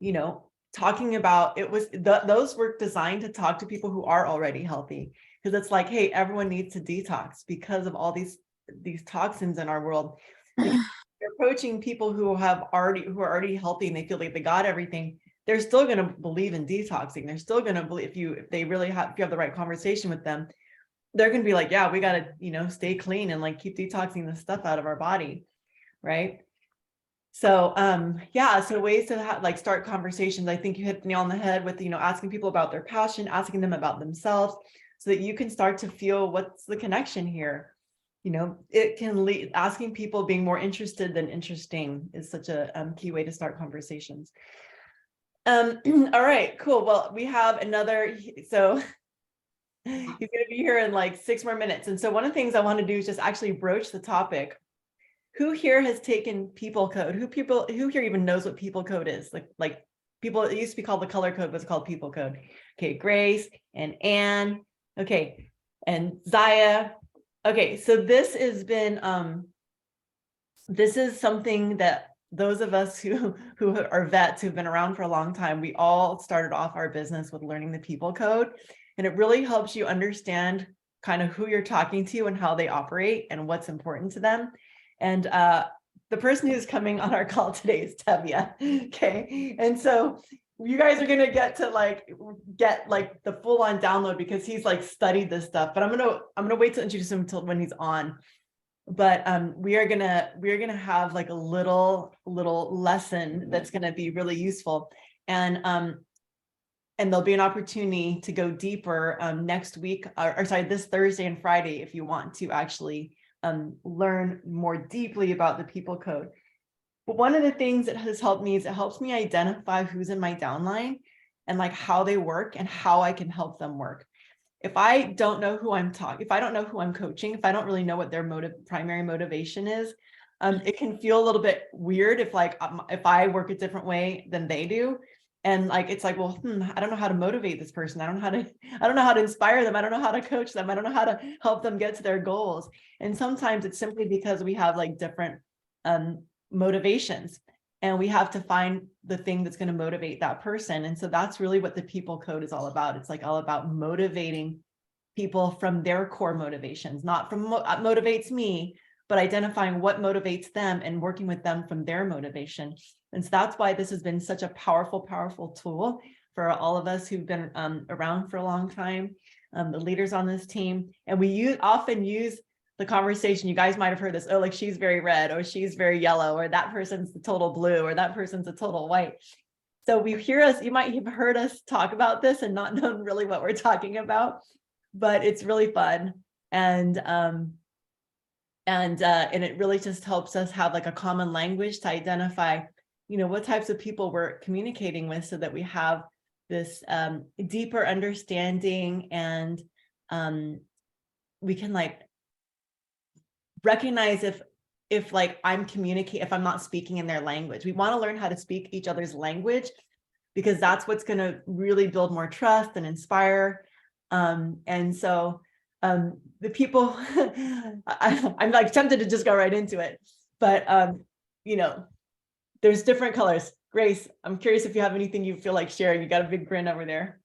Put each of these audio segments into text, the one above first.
you know, talking about those were designed to talk to people who are already healthy, because it's like, hey, everyone needs to detox because of all these toxins in our world. Because you're approaching people who are already healthy and they feel like they got everything, they're still going to believe in detoxing. They're still going to believe, if you have the right conversation with them, they're going to be like, yeah, we got to, stay clean and like keep detoxing the stuff out of our body. Right. So, yeah, so ways to like start conversations. I think you hit the nail on the head with, asking people about their passion, asking them about themselves, so that you can start to feel what's the connection here. It can lead, asking people being more interested than interesting is such a key way to start conversations. All right, cool. Well, we have another, so he's going to be here in like 6 more minutes. And so one of the things I want to do is just actually broach the topic. Who here has taken people code? Who here even knows what people code is? Like people, it used to be called the color code, was called people code. Okay, Grace and Anne. Okay, and Zaya. Okay, so this has been this is something that those of us who are vets who've been around for a long time, we all started off our business with learning the people code, and it really helps you understand kind of who you're talking to and how they operate and what's important to them. And the person who's coming on our call today is Tevya. Okay, and so you guys are gonna get the full-on download, because he's like studied this stuff. But I'm gonna wait to introduce him until when he's on. But we're gonna have like a little lesson that's gonna be really useful, and there'll be an opportunity to go deeper next week, or sorry, this Thursday and Friday, if you want to actually learn more deeply about the people code. But one of the things that has helped me is it helps me identify who's in my downline and like how they work and how I can help them work. If I don't know who if I don't know who I'm coaching, if I don't really know what their primary motivation is, it can feel a little bit weird if if I work a different way than they do. And like, it's like, well, I don't know how to motivate this person. I don't know how to inspire them. I don't know how to coach them. I don't know how to help them get to their goals. And sometimes it's simply because we have like different motivations, and we have to find the thing that's going to motivate that person. And so that's really what the people code is all about. It's like all about motivating people from their core motivations, not from what motivates me, but identifying what motivates them and working with them from their motivation. And so that's why this has been such a powerful, powerful tool for all of us who've been around for a long time, the leaders on this team. And we often use the conversation, you guys might have heard this, oh, like she's very red, or she's very yellow, or that person's the total blue, or that person's a total white. So you might have heard us talk about this and not known really what we're talking about, but it's really fun. And it really just helps us have like a common language to identify, what types of people we're communicating with, so that we have this deeper understanding, and we can like recognize if like if I'm not speaking in their language. We want to learn how to speak each other's language, because that's what's going to really build more trust and inspire. And so the people, I'm like tempted to just go right into it, but there's different colors. Grace, I'm curious if you have anything you feel like sharing. You got a big grin over there.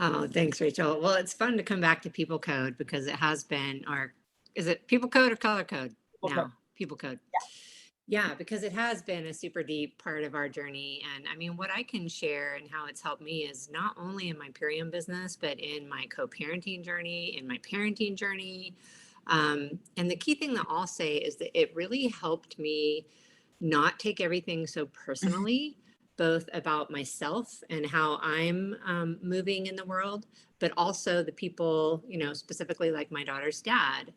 Oh, thanks, Rachel. Well, it's fun to come back to people code, because it has been, or is it people code or color code now? People code. Yeah, because it has been a super deep part of our journey. And I mean, what I can share and how it's helped me is not only in my Purium business, but in my co-parenting journey, in my parenting journey. And the key thing that I'll say is that it really helped me not take everything so personally, both about myself and how I'm moving in the world, but also the people, specifically like my daughter's dad.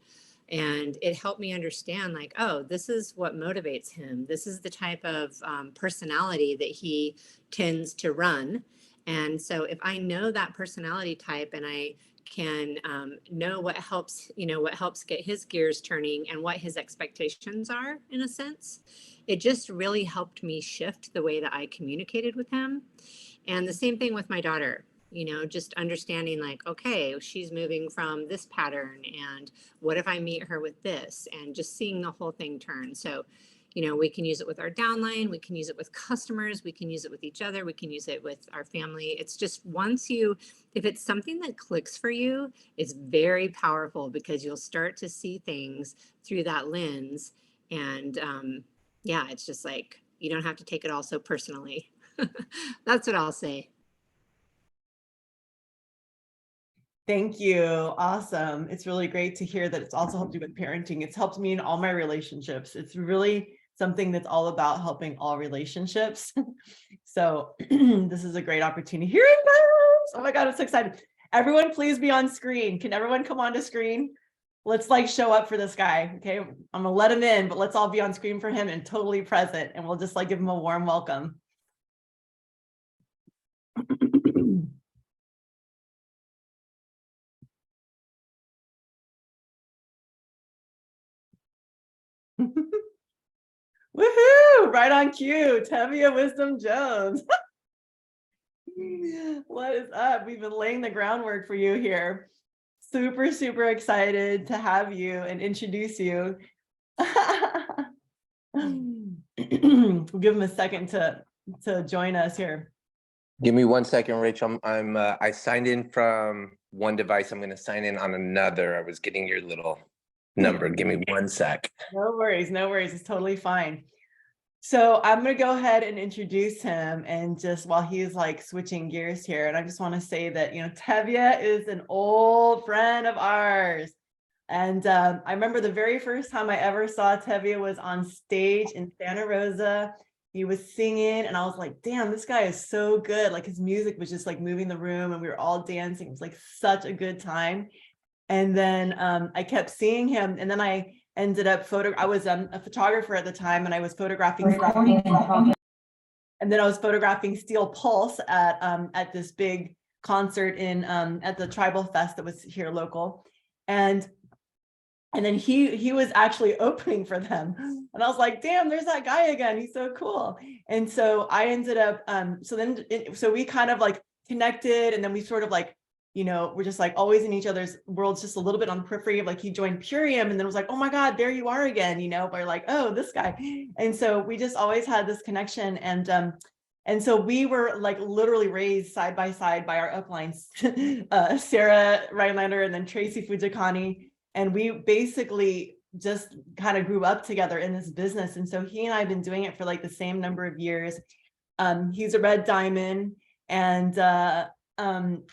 And it helped me understand, like, oh, this is what motivates him. This is the type of personality that he tends to run. And so if I know that personality type, and I can know what helps get his gears turning and what his expectations are, in a sense, it just really helped me shift the way that I communicated with him. And the same thing with my daughter, just understanding like, okay, she's moving from this pattern, and what if I meet her with this, and just seeing the whole thing turn. So You know, we can use it with our downline, we can use it with customers, we can use it with each other, we can use it with our family. It's just if it's something that clicks for you, it's very powerful because you'll start to see things through that lens. And yeah, it's just like, you don't have to take it all so personally. That's what I'll say. Thank you. Awesome. It's really great to hear that it's also helped you with parenting. It's helped me in all my relationships. It's really something that's all about helping all relationships. So this is a great opportunity. Here it goes. Oh my God, I'm so excited. Everyone, please be on screen. Can everyone come onto screen? Let's like show up for this guy. Okay. I'm gonna let him in, but let's all be on screen for him and totally present. And we'll just like give him a warm welcome. Woohoo! Right on cue. Tevya Wisdom Jones. What is up? We've been laying the groundwork for you here. Super, super excited to have you and introduce you. We'll give him a second to join us here. Give me 1 second, Rachel. I signed in from one device. I'm going to sign in on another. I was getting your little number. Give me 1 sec. No worries, no worries. It's totally fine. So I'm going to go ahead and introduce him, and just while he's like switching gears here, and I just want to say that, you know, Tevya is an old friend of ours. And I remember the very first time I ever saw Tevya was on stage in Santa Rosa. He was singing and I was like, damn, this guy is so good. Like his music was just like moving the room and we were all dancing. It was like such a good time. And then I kept seeing him, and then I ended up I was a photographer at the time, and I was photographing and then I was photographing Steel Pulse at this big concert in at the Tribal Fest that was here local. And then he was actually opening for them. And I was like, damn, there's that guy again. He's so cool. And so I ended up, so we kind of like connected, and then we sort of like, you know, we're just like always in each other's worlds, just a little bit on the periphery of like, he joined Purium and then was like, oh my God, there you are again, you know, we're like, oh, this guy. And so we just always had this connection. And so we were like literally raised side by side by our uplines, Sarah Rhinelander and then Tracy Fujikani. And we basically just kind of grew up together in this business. And so he and I have been doing it for like the same number of years. He's a red diamond, and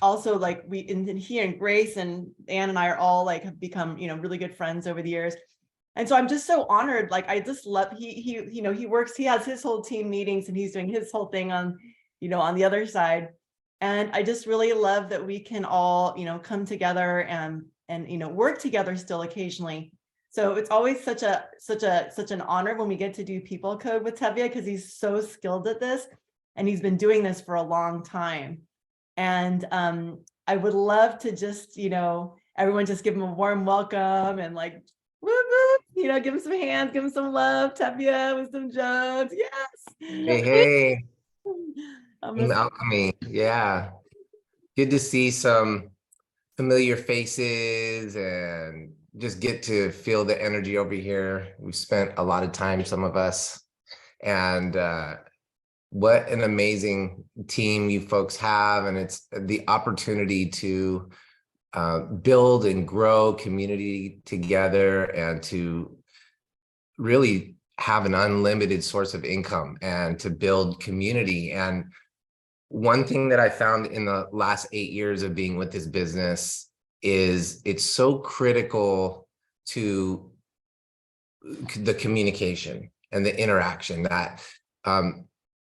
also like he and Grace and Ann and I are all like have become, you know, really good friends over the years. And so I'm just so honored. Like I just love, you know, he has his whole team meetings and he's doing his whole thing on, you know, on the other side. And I just really love that we can all, you know, come together and you know, work together still occasionally. So it's always such an honor when we get to do people code with Tevya, because he's so skilled at this and he's been doing this for a long time. And I would love to just, you know, everyone just give him a warm welcome and like, whoop, whoop, you know, give him some hands, give him some love. Tevya Wisdom Jones. Yes. Hey. Alchemy. Yeah. Good to see some familiar faces and just get to feel the energy over here. We've spent a lot of time, some of us, and what an amazing team you folks have. And it's the opportunity to build and grow community together and to really have an unlimited source of income and to build community. And one thing that I found in the last 8 years of being with this business is it's so critical to the communication and the interaction, that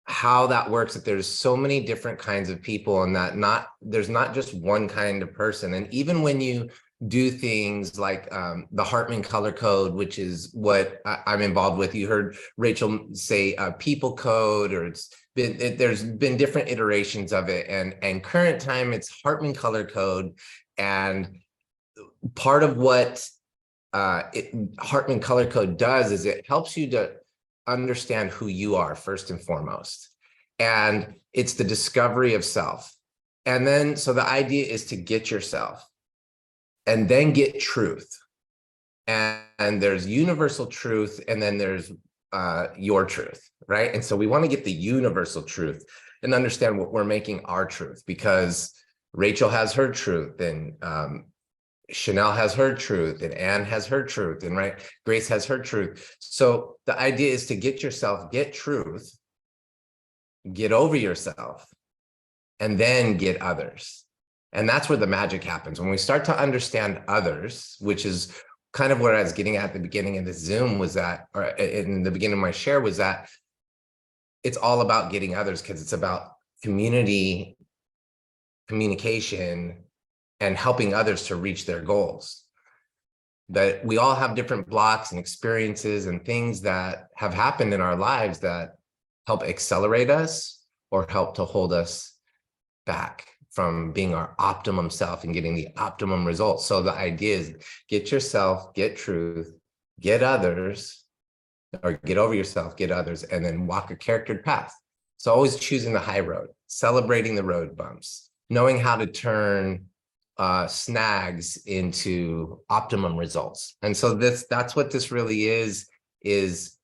how that works, that there's so many different kinds of people, and that there's not just one kind of person. And even when you do things like the Hartman color code, which is what I'm involved with, you heard Rachel say people code, or there's been different iterations of it, and current time it's Hartman color code. And part of what Hartman color code does is it helps you to understand who you are first and foremost. And it's the discovery of self. And then, so the idea is to get yourself and then get truth. And there's universal truth. And then there's your truth, right? And so we want to get the universal truth and understand what we're making our truth, because Rachel has her truth, and Chanel has her truth, and Anne has her truth, and right, Grace has her truth. So the idea is to get yourself, get truth, get over yourself, and then get others. And that's where the magic happens. When we start to understand others, which is kind of what I was getting at the beginning of this Zoom, was that, or in the beginning of my share, was that it's all about getting others, because it's about community, communication, and helping others to reach their goals. That we all have different blocks and experiences and things that have happened in our lives that help accelerate us or help to hold us back from being our optimum self and getting the optimum results. So the idea is get yourself, get truth, get others, or get over yourself, get others, and then walk a charactered path. So always choosing the high road, celebrating the road bumps, knowing how to turn snags into optimum results. And so that's what this really is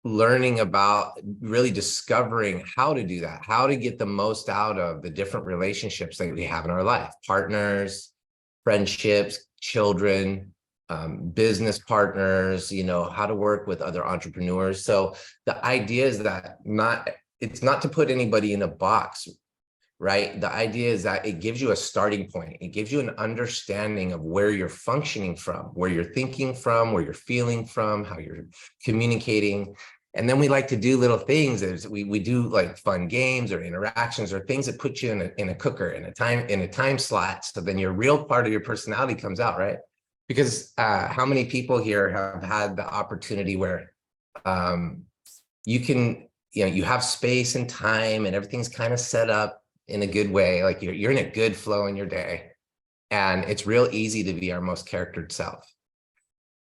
learning about, really discovering how to do that, how to get the most out of the different relationships that we have in our life, partners, friendships, children, business partners, how to work with other entrepreneurs. So the idea is that it's not to put anybody in a box, right? The idea is that it gives you a starting point. It gives you an understanding of where you're functioning from, where you're thinking from, where you're feeling from, how you're communicating. And then we like to do little things. We do like fun games or interactions or things that put you in a cooker, in a time slot. So then your real part of your personality comes out, right? Because how many people here have had the opportunity where you can, you have space and time and everything's kind of set up in a good way, like you're in a good flow in your day, and it's real easy to be our most charactered self.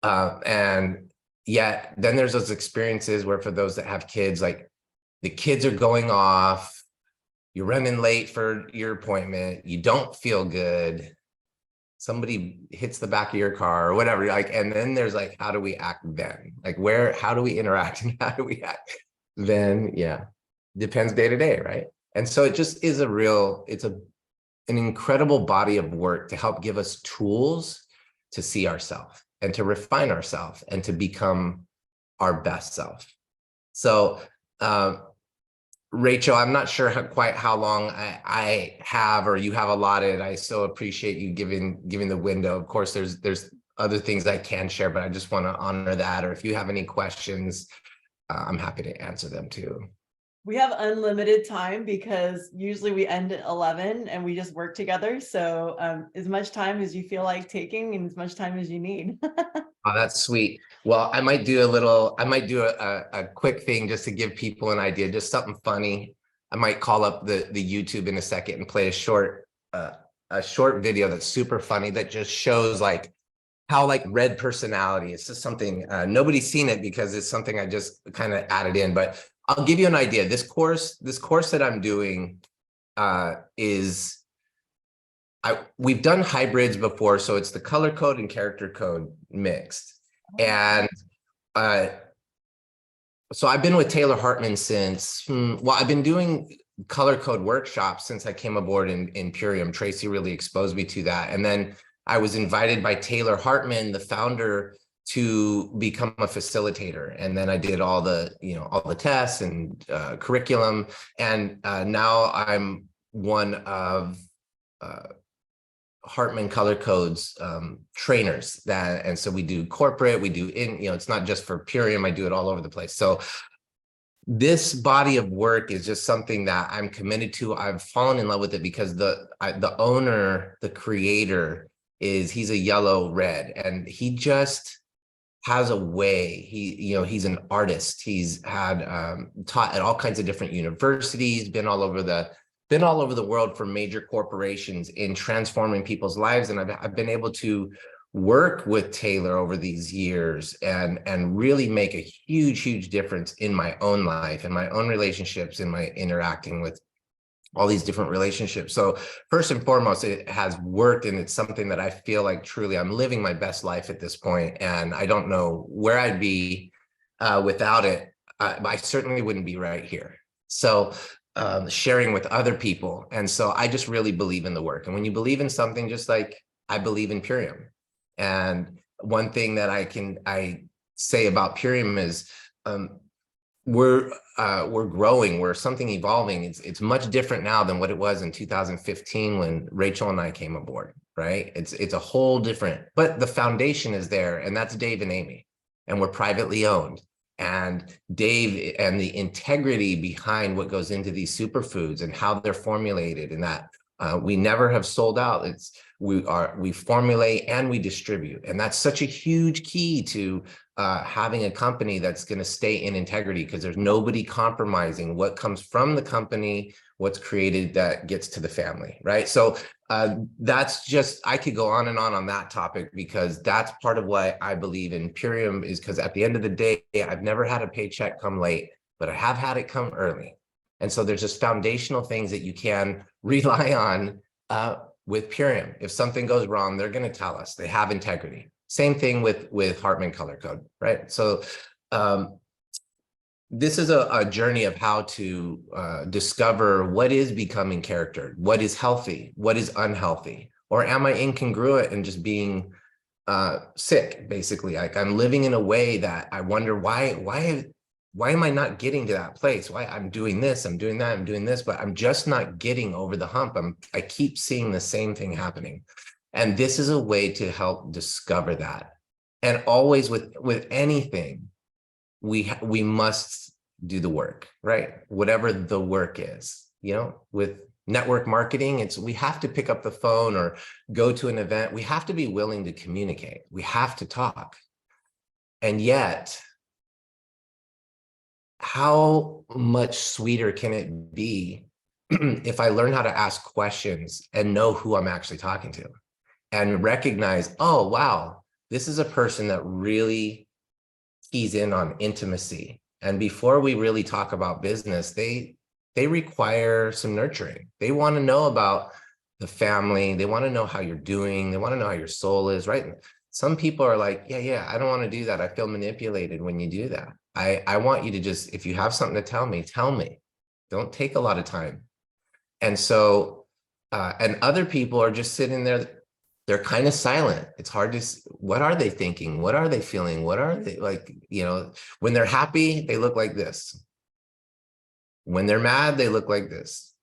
And yet then there's those experiences where, for those that have kids, like the kids are going off, you're running late for your appointment, you don't feel good, somebody hits the back of your car or whatever, like, and then there's like, how do we act then? Like how do we interact and how do we act then? Yeah, depends day to day, right? And so it just is an incredible body of work to help give us tools to see ourselves and to refine ourselves and to become our best self. So, Rachel, I'm not sure quite how long I have or you have allotted. I so appreciate you giving the window. Of course, there's other things I can share, but I just want to honor that. Or if you have any questions, I'm happy to answer them too. We have unlimited time because usually we end at 11 and we just work together. So as much time as you feel like taking and as much time as you need. Oh, that's sweet. Well, I might do a quick thing just to give people an idea, just something funny. I might call up the YouTube in a second and play a short video that's super funny that just shows like how like red personality. It's just something nobody's seen it because it's something I just kind of added in, but I'll give you an idea. This course that I'm doing we've done hybrids before, so it's the color code and character code mixed. And so I've been with Taylor Hartman since, I've been doing color code workshops since I came aboard in Purium. Tracy really exposed me to that. And then I was invited by Taylor Hartman, the founder, to become a facilitator. And then I did all the tests and curriculum. And now I'm one of Hartman Color Code's trainers. And so we do corporate, we do it's not just for Purium, I do it all over the place. So this body of work is just something that I'm committed to. I've fallen in love with it because the owner, the creator, he's a yellow red, and he just has a way. He's an artist. He's had taught at all kinds of different universities, been all over the world for major corporations in transforming people's lives. And I've been able to work with Taylor over these years and really make a huge difference in my own life and my own relationships, in my interacting with all these different relationships. So first and foremost, it has worked, and it's something that I feel like truly I'm living my best life at this point. And I don't know where I'd be Without it, I certainly wouldn't be right here. So sharing with other people. And so I just really believe in the work. And when you believe in something, just like I believe in Purium. And one thing that I say about Purium is we're growing, we're something evolving. It's much different now than what it was in 2015 when Rachel and I came aboard, right? It's a whole different, but the foundation is there, and that's Dave and Amy, and we're privately owned. And Dave and the integrity behind what goes into these superfoods and how they're formulated, and that we never have sold out. We formulate and we distribute, and that's such a huge key to having a company that's going to stay in integrity, because there's nobody compromising what comes from the company, what's created that gets to the family, right? So that's just, I could go on and on that topic, because that's part of why I believe in Purium, is because at the end of the day, I've never had a paycheck come late, but I have had it come early. And so there's just foundational things that you can rely on with Purium. If something goes wrong, they're going to tell us. They have integrity. Same thing with Hartman Color Code, right? So this is a journey of how to discover what is becoming character, what is healthy, what is unhealthy, or am I incongruent and just being sick, basically? Like I'm living in a way that I wonder why am I not getting to that place? Why I'm doing this, I'm doing that, I'm doing this, but I'm just not getting over the hump. I keep seeing the same thing happening. And this is a way to help discover that. And always with anything, we must do the work, right? Whatever the work is, with network marketing, we have to pick up the phone or go to an event. We have to be willing to communicate. We have to talk. And yet, how much sweeter can it be if I learn how to ask questions and know who I'm actually talking to, and recognize, oh, wow, this is a person that really keys in on intimacy. And before we really talk about business, they require some nurturing. They want to know about the family. They want to know how you're doing. They want to know how your soul is, right? Some people are like, yeah, I don't want to do that. I feel manipulated when you do that. I want you to just, if you have something to tell me, tell me. Don't take a lot of time. And so, and other people are just sitting there, they're kind of silent. It's hard to, what are they thinking? What are they feeling? What are they like, when they're happy, they look like this. When they're mad, they look like this.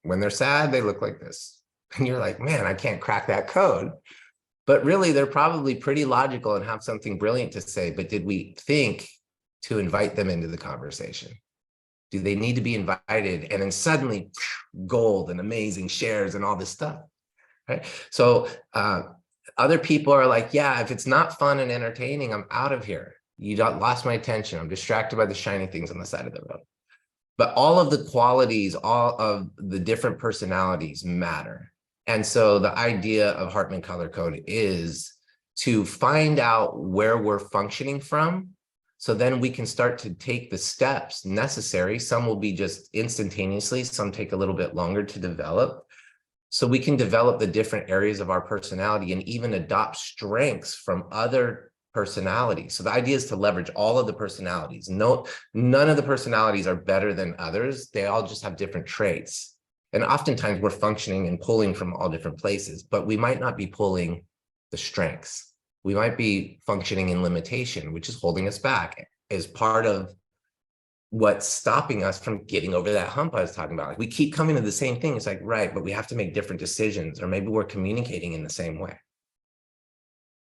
When they're sad, they look like this. And you're like, man, I can't crack that code. But really, they're probably pretty logical and have something brilliant to say. But did we think to invite them into the conversation? Do they need to be invited? And then suddenly, gold and amazing shares and all this stuff, right? So other people are like, yeah, if it's not fun and entertaining, I'm out of here. You lost my attention. I'm distracted by the shiny things on the side of the road. But all of the qualities, all of the different personalities matter. And so the idea of Hartman Color Code is to find out where we're functioning from, so then we can start to take the steps necessary. Some will be just instantaneously, some take a little bit longer to develop. So we can develop the different areas of our personality and even adopt strengths from other personalities. So the idea is to leverage all of the personalities. None of the personalities are better than others. They all just have different traits. And oftentimes we're functioning and pulling from all different places, but we might not be pulling the strengths. We might be functioning in limitation, which is holding us back as part of what's stopping us from getting over that hump I was talking about. Like we keep coming to the same thing. It's like, right, but we have to make different decisions, or maybe we're communicating in the same way.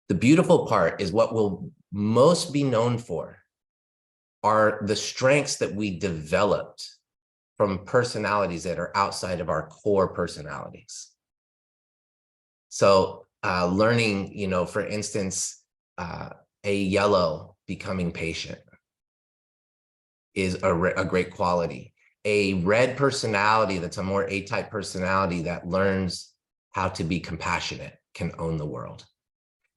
The beautiful part is what we'll most be known for are the strengths that we developed from personalities that are outside of our core personalities. So learning, for instance, a yellow becoming patient is a great quality. A red personality that's a more A-type personality that learns how to be compassionate can own the world.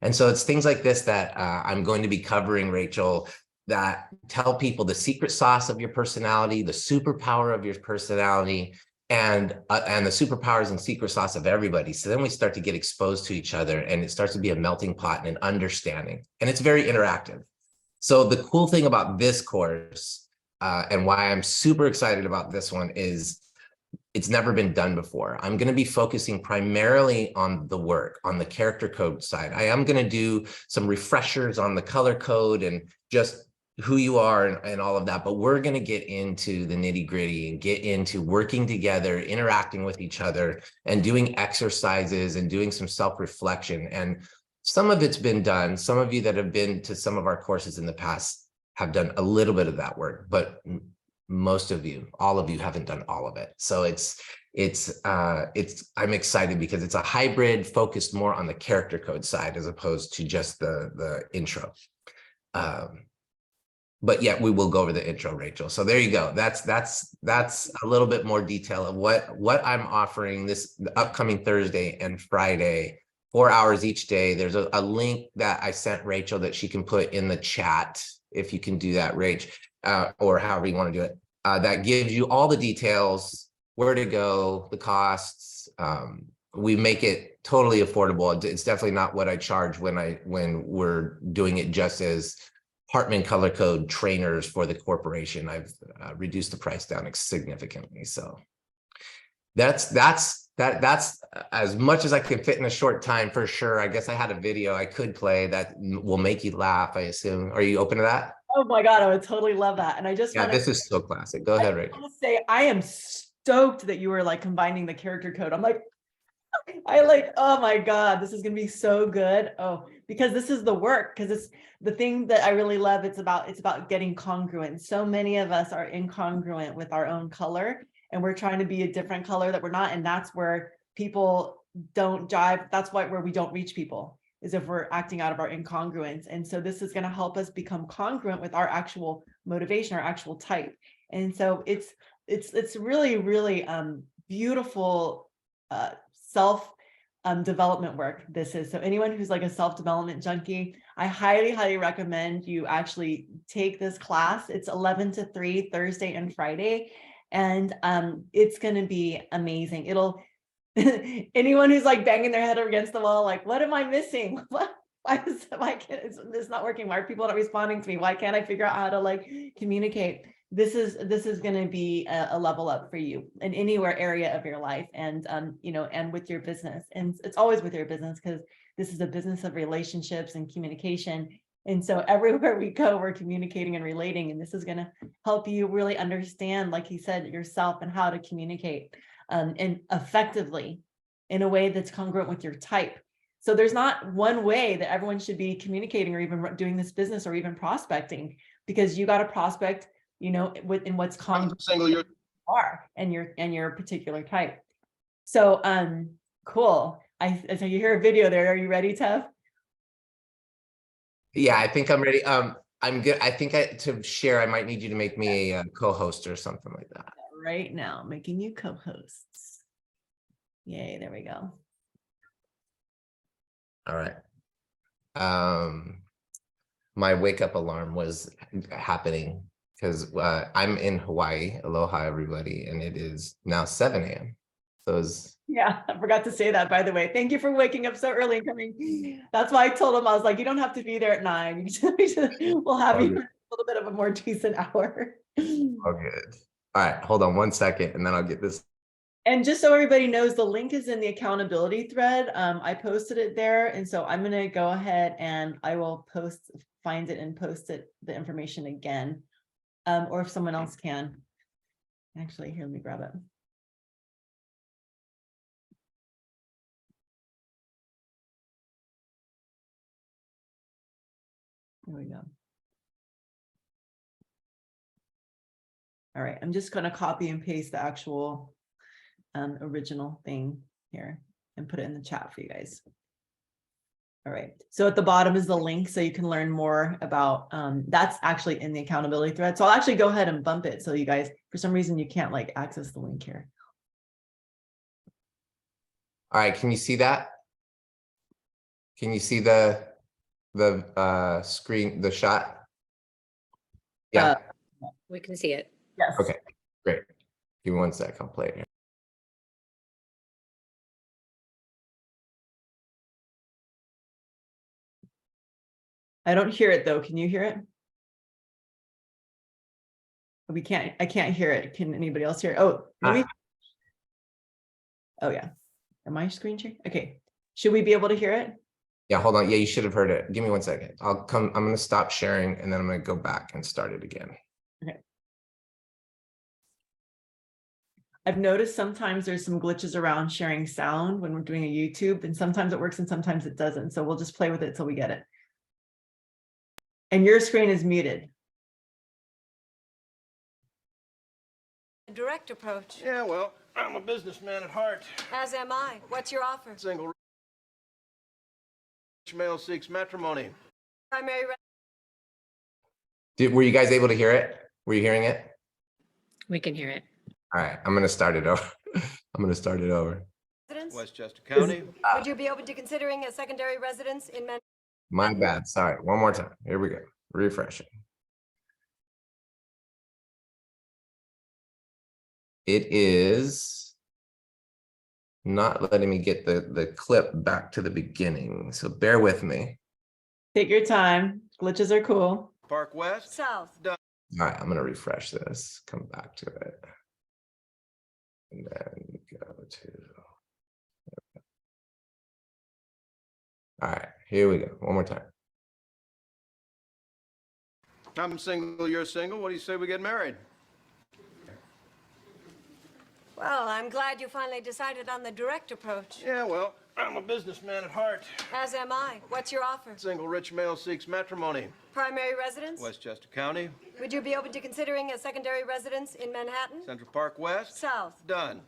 And so it's things like this that I'm going to be covering, Rachel, that tell people the secret sauce of your personality, the superpower of your personality, and the superpowers and secret sauce of everybody. So then we start to get exposed to each other, and it starts to be a melting pot and an understanding. And it's very interactive. So the cool thing about this course and why I'm super excited about this one is it's never been done before. I'm going to be focusing primarily on the work, on the character code side. I am going to do some refreshers on the color code and just who you are and all of that, but we're going to get into the nitty gritty and get into working together, interacting with each other and doing exercises and doing some self-reflection. And some of it's been done. Some of you that have been to some of our courses in the past have done a little bit of that work, but most of you, all of you haven't done all of it. So I'm excited because it's a hybrid focused more on the character code side as opposed to just the intro. But yeah, we will go over the intro, Rachel. So there you go. That's a little bit more detail of what I'm offering this upcoming Thursday and Friday, 4 hours each day. There's a link that I sent Rachel that she can put in the chat if you can do that, Rach, or however you want to do it. That gives you all the details, where to go, the costs. We make it totally affordable. It's definitely not what I charge when we're doing it just as Hartman color code trainers for the corporation. I've reduced the price down significantly. So that's as much as I can fit in a short time for sure. I guess I had a video I could play that will make you laugh, I assume. Are you open to that? Oh my God, I would totally love that. And I just want to, this is so classic. Go ahead, Rachel. I want to say I am stoked that you were like combining the character code. I'm like, oh my God, this is gonna be so good. Oh, because this is the work, because it's the thing that I really love. It's about getting congruent. So many of us are incongruent with our own color, and we're trying to be a different color that we're not. And that's where people don't jive. That's where we don't reach people, is if we're acting out of our incongruence. And so this is going to help us become congruent with our actual motivation, our actual type. And so it's really, really beautiful self development work this is. So anyone who's like a self-development junkie, I highly recommend you actually take this class. It's 11 to 3 Thursday and Friday, and it's going to be amazing. It'll anyone who's like banging their head against the wall, like, what am I missing? Why can't it's not working? Why are people not responding to me? Why can't I figure out how to like communicate? This is going to be a level up for you in anywhere area of your life, and and with your business. And it's always with your business, because this is a business of relationships and communication. And so everywhere we go, we're communicating and relating, and this is going to help you really understand, like he said, yourself and how to communicate and effectively in a way that's congruent with your type. So there's not one way that everyone should be communicating or even doing this business or even prospecting, because you got to prospect, in what's congruent you are and your particular type. So cool. So you hear a video there. Are you ready, Tev? Yeah, I think I'm ready. I'm good. I think to share, I might need you to make me a co-host or something like that. Right now, making you co-hosts. Yay, there we go. All right. My wake up alarm was happening because I'm in Hawaii. Aloha, everybody. And it is now 7 a.m. So yeah, I forgot to say that, by the way. Thank you for waking up so early and coming. That's why I told him, I was like, you don't have to be there at 9. We'll have you a little bit of a more decent hour. Oh, good. All right, hold on 1 second, and then I'll get this. And just so everybody knows, the link is in the accountability thread. I posted it there. And so I'm going to go ahead and I will find it and post it, the information again. Or if someone else can. Actually, here, let me grab it. There we go. All right, I'm just going to copy and paste the actual original thing here and put it in the chat for you guys. All right, so at the bottom is the link, so you can learn more about that's actually in the accountability thread. So I'll actually go ahead and bump it, so you guys, for some reason, you can't like access the link here. All right, can you see that? Can you see the screen, the shot? Yeah, we can see it. Yes. Okay, great. Give me 1 sec, I'll play it here. I don't hear it though. Can you hear it? I can't hear it. Can anybody else hear it? Oh, let me. Oh yeah. Am I screen sharing? Okay. Should we be able to hear it? Yeah, hold on. Yeah, you should have heard it. Give me 1 second. I'm going to stop sharing and then I'm going to go back and start it again. Okay. I've noticed sometimes there's some glitches around sharing sound when we're doing a YouTube, and sometimes it works and sometimes it doesn't. So we'll just play with it till we get it. And your screen is muted. Direct approach. Yeah, well, I'm a businessman at heart. As am I. What's your offer? Single rich male seeks matrimony. Primary Were you guys able to hear it? Were you hearing it? We can hear it. All right, I'm going to start it over. I'm going to start it over. residence? Westchester County. Would you be open to considering a secondary residence in Manhattan? My bad. Sorry. One more time. Here we go. Refreshing. It is not letting me get the clip back to the beginning. So bear with me. Take your time. Glitches are cool. Park West. South. All right, I'm going to refresh this, come back to it. And then go to. All right, here we go. One more time. I'm single, you're single. What do you say we get married? Well, I'm glad you finally decided on the direct approach. Yeah, well, I'm a businessman at heart. As am I. What's your offer? Single rich male seeks matrimony. Primary residence? Westchester County. Would you be open to considering a secondary residence in Manhattan? Central Park West. South. Done.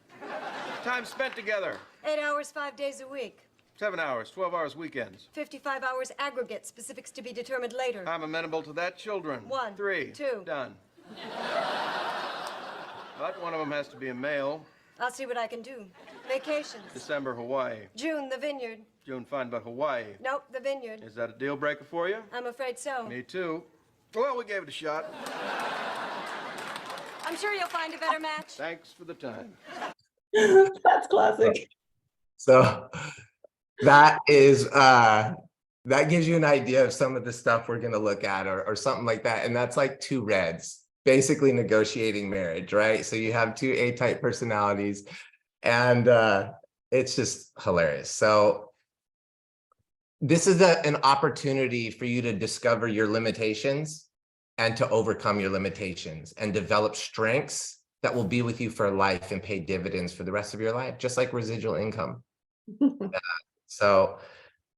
Time spent together. 8 hours, 5 days a week. 7 hours, 12 hours weekends. 55 hours aggregate. Specifics to be determined later. I'm amenable to that. Children. 1, 3. 2. Done. But one of them has to be a male. I'll see what I can do. Vacations. December, Hawaii. June, the vineyard. June, fine, but Hawaii. Nope, the vineyard. Is that a deal breaker for you? I'm afraid so. Me too. Well, we gave it a shot. I'm sure you'll find a better match. Thanks for the time. That's classic. So that is that gives you an idea of some of the stuff we're going to look at or something like that. And that's like two reds, basically negotiating marriage, right? So you have two A-type personalities and it's just hilarious. So this is an opportunity for you to discover your limitations and to overcome your limitations and develop strengths that will be with you for life and pay dividends for the rest of your life, just like residual income. So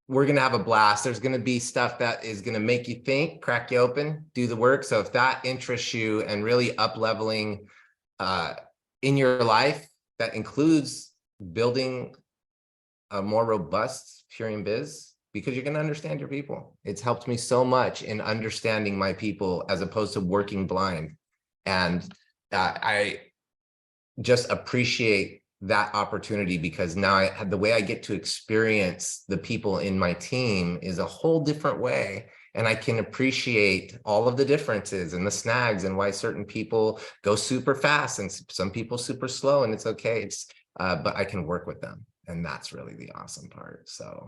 we're going to have a blast. There's going to be stuff that is going to make you think, crack you open, do the work. So if that interests you and really up-leveling in your life, that includes building a more robust Purium biz, because you're going to understand your people. It's helped me so much in understanding my people as opposed to working blind. And I just appreciate that opportunity because now the way I get to experience the people in my team is a whole different way. And I can appreciate all of the differences and the snags and why certain people go super fast and some people super slow, and it's okay. But I can work with them. And that's really the awesome part. So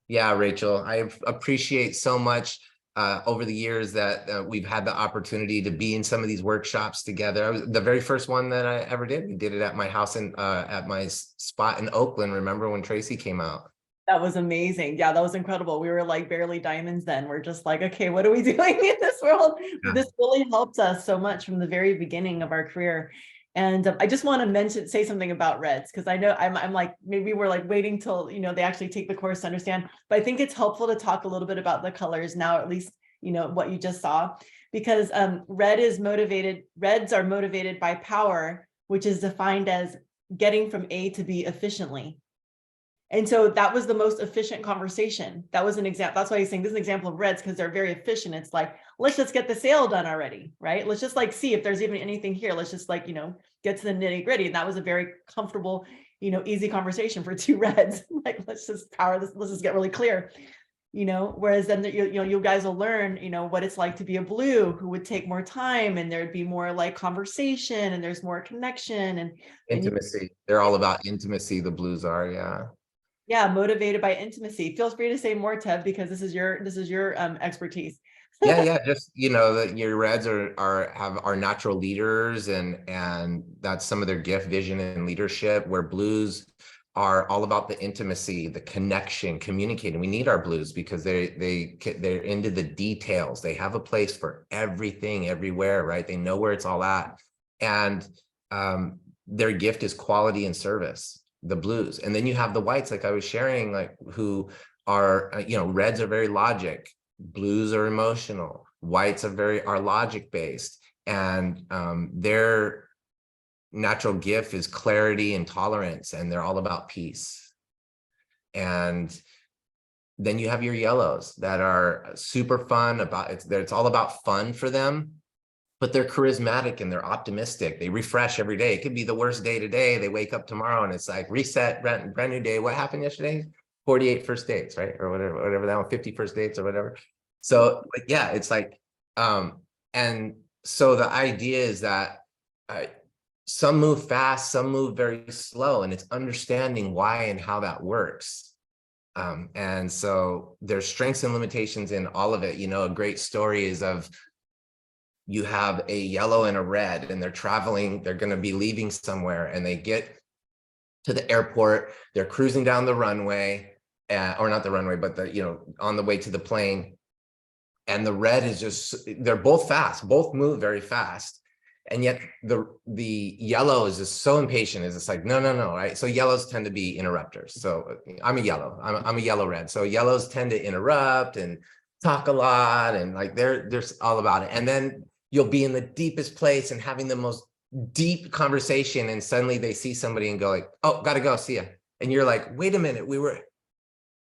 yeah, Rachel, I appreciate so much over the years that we've had the opportunity to be in some of these workshops together. The very first one that I ever did, we did it at my house in at my spot in Oakland. Remember when Tracy came out? That was amazing. Yeah, that was incredible. We were like barely diamonds then. We're just like, okay, what are we doing in this world? Yeah. This really helped us so much from the very beginning of our career. And I just want to say something about Reds, because I know I'm like, maybe we're like waiting till, they actually take the course to understand, but I think it's helpful to talk a little bit about the colors now, at least, what you just saw, because Reds are motivated by power, which is defined as getting from A to B efficiently. And so that was the most efficient conversation. That was an example. That's why he's saying this is an example of Reds, because they're very efficient. It's like, let's just get the sale done already, right? Let's just like see if there's even anything here. Let's just like, get to the nitty gritty. And that was a very comfortable, easy conversation for two Reds. Like, let's just power this. Let's just get really clear, whereas then, you guys will learn, what it's like to be a blue who would take more time, and there'd be more like conversation and there's more connection and Intimacy. They're all about intimacy. The blues are, yeah. Yeah, motivated by intimacy. Feel free to say more, Tev, because this is your expertise. Yeah, just that your reds are natural leaders, and that's some of their gift, vision, and leadership, where blues are all about the intimacy, the connection, communicating. We need our blues because they're into the details. They have a place for everything, everywhere, right? They know where it's all at. And their gift is quality and service, the blues. And then you have the whites, like I was sharing, like who are, reds are very logic. Blues are emotional, whites are logic based, and their natural gift is clarity and tolerance, and they're all about peace. And then you have your yellows that are super fun, it's all about fun for them, but they're charismatic and they're optimistic. They refresh every day. It could be the worst day today. They wake up tomorrow and it's like reset, brand new day. What happened yesterday? 48 first dates, right? Or whatever that one, 50 first dates or whatever. So yeah, it's like, and so the idea is that some move fast, some move very slow, and it's understanding why and how that works. And so there's strengths and limitations in all of it. A great story is of, you have a yellow and a red, and they're traveling, they're going to be leaving somewhere, and they get to the airport, they're cruising down the runway, or not the runway, but on the way to the plane. And the red is they're both fast, both move very fast. And yet the yellow is just so impatient. It's just like, no, right? So yellows tend to be interrupters. So I'm a yellow, I'm a yellow red. So yellows tend to interrupt and talk a lot. And like, they're all about it. And then you'll be in the deepest place and having the most deep conversation. And suddenly they see somebody and go like, oh, gotta go, see ya. And you're like, wait a minute,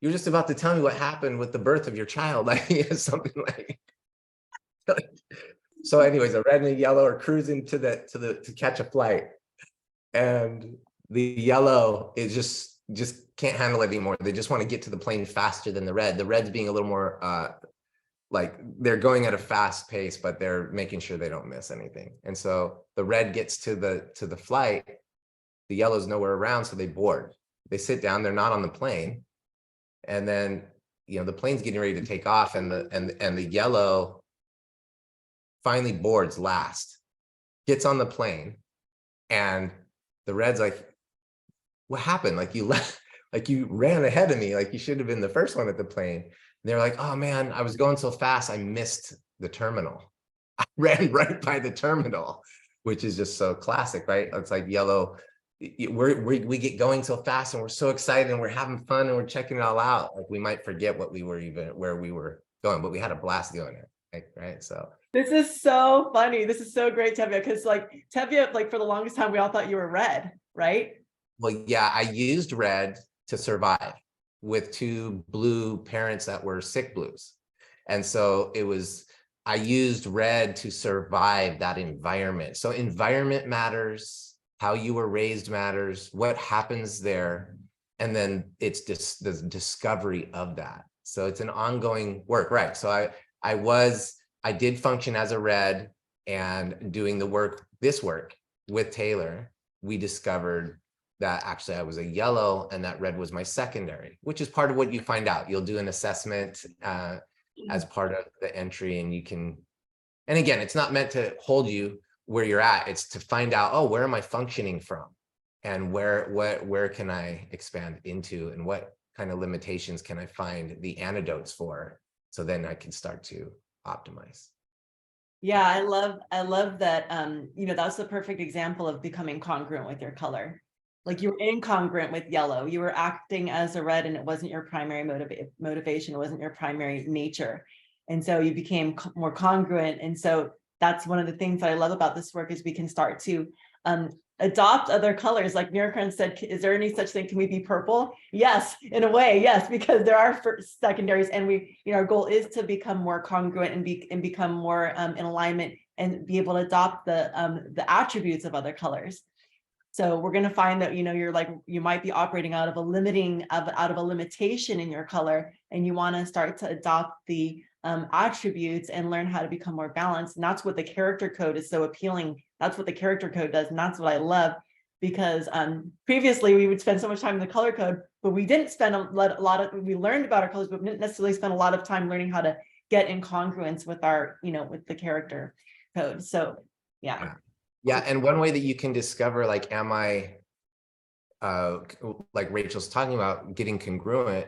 you're just about to tell me what happened with the birth of your child. Like something like, so anyways, a red and a yellow are cruising to catch a flight. And the yellow is just can't handle it anymore. They just want to get to the plane faster than the red. The red's being a little more, like they're going at a fast pace, but they're making sure they don't miss anything. And so the red gets to the flight, the yellow's nowhere around. So they board, they sit down, they're not on the plane. And then, the plane's getting ready to take off, and the yellow finally boards last, gets on the plane, and the red's like, what happened? Like you left, like you ran ahead of me, like you should have been the first one at the plane. And they're like, oh man, I was going so fast, I missed the terminal. I ran right by the terminal, which is just so classic, right? It's like yellow. We get going so fast and we're so excited and we're having fun and we're checking it all out. Like we might forget where we were going, but we had a blast doing it. Right. So this is so funny. This is so great, Tevya, because like Tevya, like for the longest time, we all thought you were red, right? Well, yeah, I used red to survive with two blue parents that were sick blues. And so I used red to survive that environment. So environment matters. How you were raised matters, what happens there, and then it's just the discovery of that. So it's an ongoing work, right? So I did function as a red, and doing this work with Taylor, we discovered that actually I was a yellow and that red was my secondary, which is part of what you find out. You'll do an assessment as part of the entry, and you can, and again, it's not meant to hold you where you're at, it's to find out, oh, where am I functioning from, and where can I expand into, and what kind of limitations can I find the antidotes for, so then I can start to optimize. Yeah, I love that. That's the perfect example of becoming congruent with your color. Like you were incongruent with yellow, you were acting as a red and it wasn't your primary motivation, it wasn't your primary nature, and so you became more congruent. And so that's one of the things that I love about this work, is we can start to adopt other colors. Like Miracran said, is there any such thing? Can we be purple? Yes, in a way, yes, because there are secondaries, and our goal is to become more congruent and become more in alignment, and be able to adopt the attributes of other colors. So we're going to find that, you might be operating out of a limitation in your color, and you want to start to adopt the attributes and learn how to become more balanced. And that's what the character code is so appealing. That's what the character code does. And that's what I love, because previously we would spend so much time in the color code, but we didn't spend we learned about our colors, but we didn't necessarily spend a lot of time learning how to get in congruence with our, with the character code. So yeah. Yeah, and one way that you can discover, like, am I, like Rachel's talking about, getting congruent,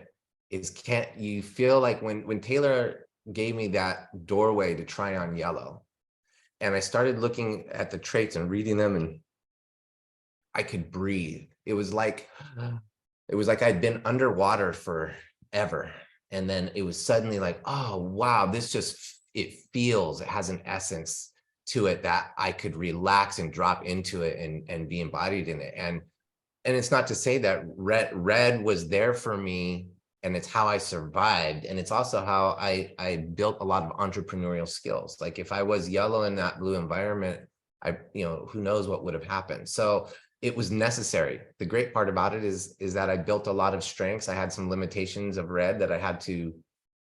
is can't you feel like when Taylor gave me that doorway to try on yellow, and I started looking at the traits and reading them, and I could breathe. It was like I'd been underwater forever. And then it was suddenly like, oh, wow, it has an essence to it that I could relax and drop into it and be embodied in it. And it's not to say that red was there for me and it's how I survived. And it's also how I built a lot of entrepreneurial skills. Like if I was yellow in that blue environment, who knows what would have happened. So it was necessary. The great part about it is that I built a lot of strengths. I had some limitations of red that I had to,